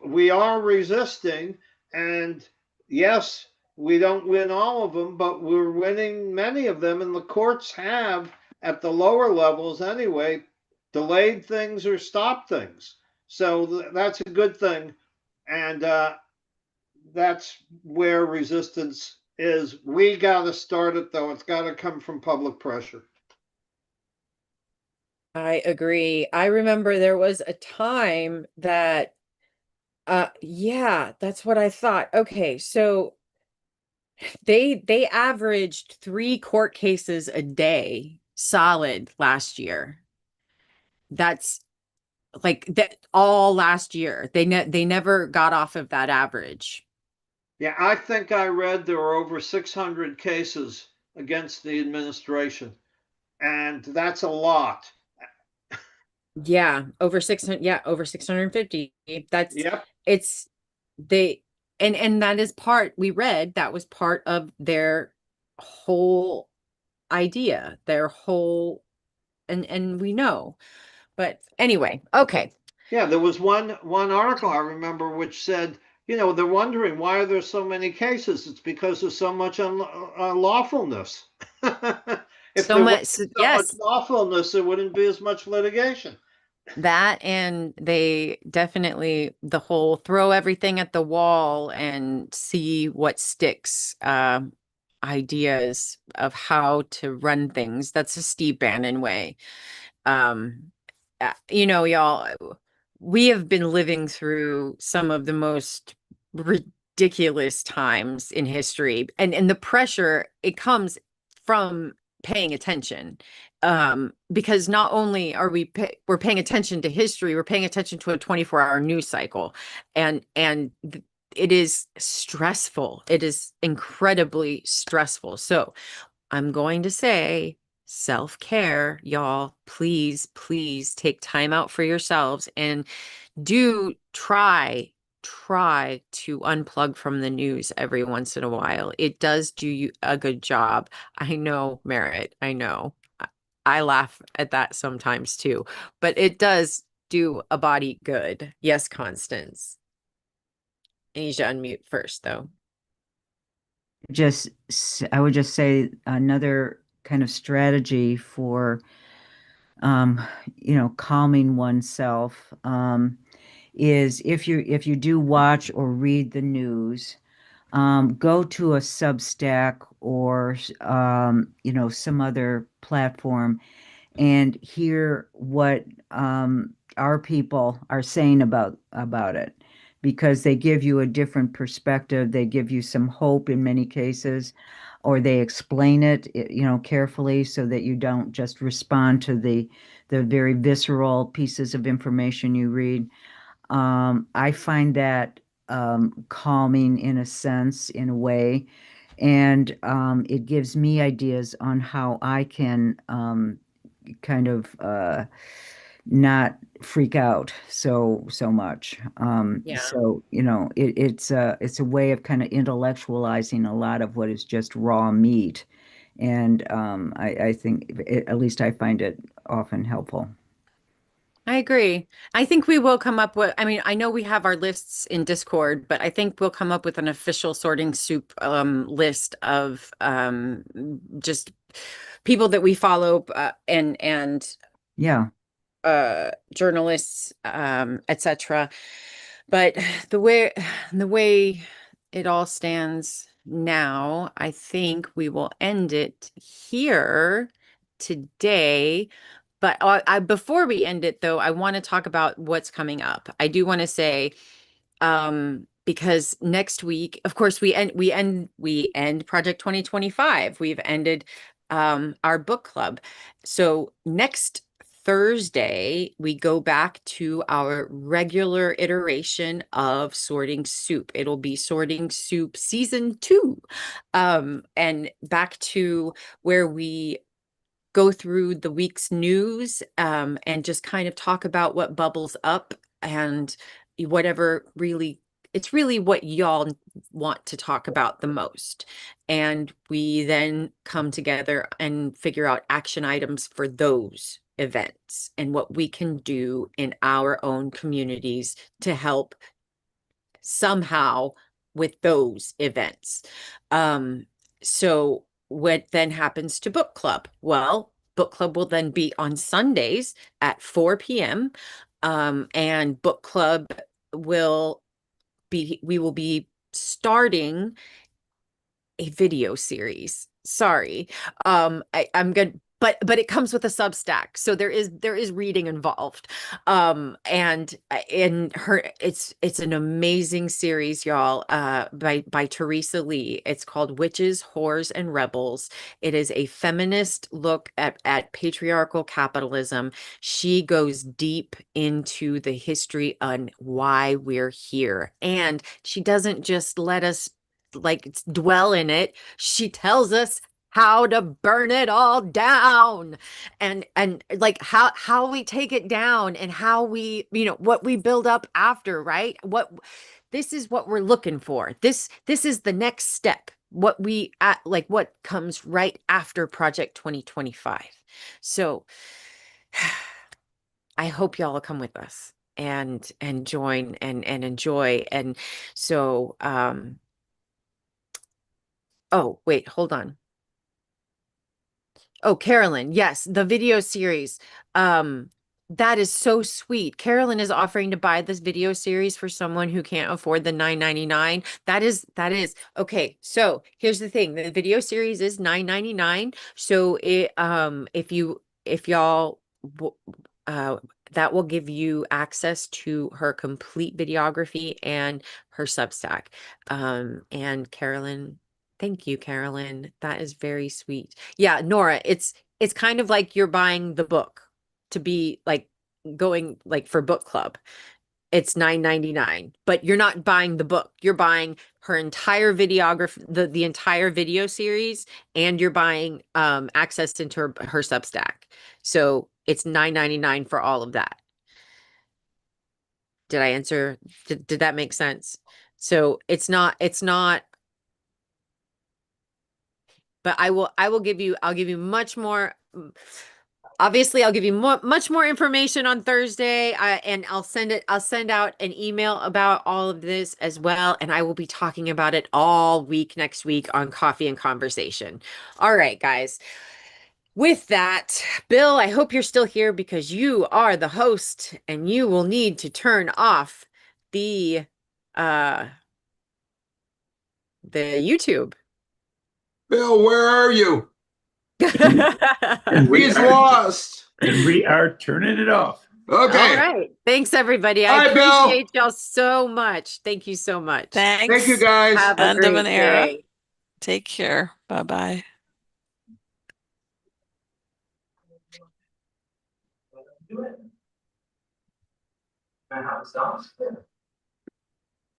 Speaker 2: We are resisting. And yes, we don't win all of them, but we're winning many of them. And the courts have, at the lower levels anyway, delayed things or stopped things. So that's a good thing. And that's where resistance is. We got to start it, though. It's got to come from public pressure.
Speaker 1: I agree. I remember there was a time that, yeah, that's what I thought. Okay, so they averaged 3 court cases a day solid last year. That's like that all last year. They never got off of that average.
Speaker 2: Yeah, I think I read there were over 600 cases against the administration, and that's a lot.
Speaker 1: Yeah, over 600. Yeah, over 650. That's
Speaker 2: Yep.
Speaker 1: It's they and that is part we read that was part of their whole idea, their whole and we know. But anyway, okay.
Speaker 2: Yeah, there was one article I remember which said, they're wondering why are there so many cases. It's because there's so much unlawfulness. If
Speaker 1: So
Speaker 2: there
Speaker 1: much,
Speaker 2: wasn't so
Speaker 1: yes.
Speaker 2: much lawfulness, there wouldn't be as much litigation.
Speaker 1: That, and they definitely the whole throw everything at the wall and see what sticks ideas of how to run things. That's a Steve Bannon way. Y'all, we have been living through some of the most ridiculous times in history, and the pressure, it comes from paying attention, because not only are we're paying attention to history, we're paying attention to a 24-hour news cycle, and it is stressful. It is incredibly stressful. So I'm going to say, self-care, y'all. Please, please take time out for yourselves, and do try to unplug from the news every once in a while. It does do you a good job. I know, Merritt. I know. I laugh at that sometimes too, but it does do a body good. Yes, Constance. I need to unmute first, though.
Speaker 6: I would just say another kind of strategy for, calming oneself, is if you do watch or read the news, go to a Substack or, some other platform and hear what our people are saying about it, because they give you a different perspective. They give you some hope in many cases, or they explain it, carefully, so that you don't just respond to the very visceral pieces of information you read. I find that calming in a sense, in a way, and it gives me ideas on how I can kind of not freak out so much.
Speaker 1: Yeah.
Speaker 6: So it's a way of kind of intellectualizing a lot of what is just raw meat, and I think at least I find it often helpful.
Speaker 1: I agree. I think we will come up with, I mean, I know we have our lists in Discord, but I think we'll come up with an official sorting soup list of just people that we follow, and
Speaker 6: Yeah.
Speaker 1: journalists, etc. But the way it all stands now, I think we will end it here today. But before we end it, though, I want to talk about what's coming up. I do want to say, because next week, of course, we end Project 2025. We've ended our book club. So next Thursday, we go back to our regular iteration of Sorting Soup. It'll be Sorting Soup Season 2, and back to where we go through the week's news, and just kind of talk about what bubbles up, and whatever it's really what y'all want to talk about the most. And we then come together and figure out action items for those events and what we can do in our own communities to help somehow with those events. So what then happens to book club? Well, book club will then be on Sundays at 4 p.m. And book club we will be starting a video series. Sorry. I'm good, but it comes with a Substack, so there is reading involved. And in her, it's an amazing series, y'all, by Teresa Lee. It's called Witches, Whores, and Rebels. It is a feminist look at patriarchal capitalism. She goes deep into the history on why we're here, and she doesn't just let us dwell in it. She tells us how to burn it all down, and like how we take it down, and how we, what we build up after, right? This is what we're looking for. This is the next step. What comes right after Project 2025. So I hope y'all will come with us and join and enjoy. And so oh, wait, hold on. Oh, Carolyn, yes, the video series. That is so sweet. Carolyn is offering to buy this video series for someone who can't afford the $9.99. That is okay. So here's the thing: the video series is $9.99. So if y'all that will give you access to her complete videography and her Substack. And Carolyn, thank you, Carolyn. That is very sweet. Yeah, Nora, it's kind of like you're buying the book to be like going like for book club. It's $9.99, but you're not buying the book. You're buying her entire videography, the entire video series, and you're buying access into her Substack. So it's $9.99 for all of that. Did I answer? Did that make sense? So it's not, but I'll give you much more. Obviously, I'll give you much more information on Thursday, and I'll send out an email about all of this as well, and I will be talking about it all week next week on Coffee and Conversation. All right, guys. With that, Bill, I hope you're still here because you are the host, and you will need to turn off the YouTube.
Speaker 10: Bill, where are you?
Speaker 13: And
Speaker 10: He's lost.
Speaker 13: And we are turning it off.
Speaker 10: Okay.
Speaker 1: All right. Thanks, everybody. I
Speaker 10: Bye, Bill.
Speaker 1: appreciate y'all so much. Thank you so much.
Speaker 7: Thanks.
Speaker 10: Thank you, guys.
Speaker 1: Have a
Speaker 7: End of
Speaker 1: great
Speaker 7: an era.
Speaker 1: day.
Speaker 7: Take care. Bye-bye.
Speaker 13: Do it. My house stops.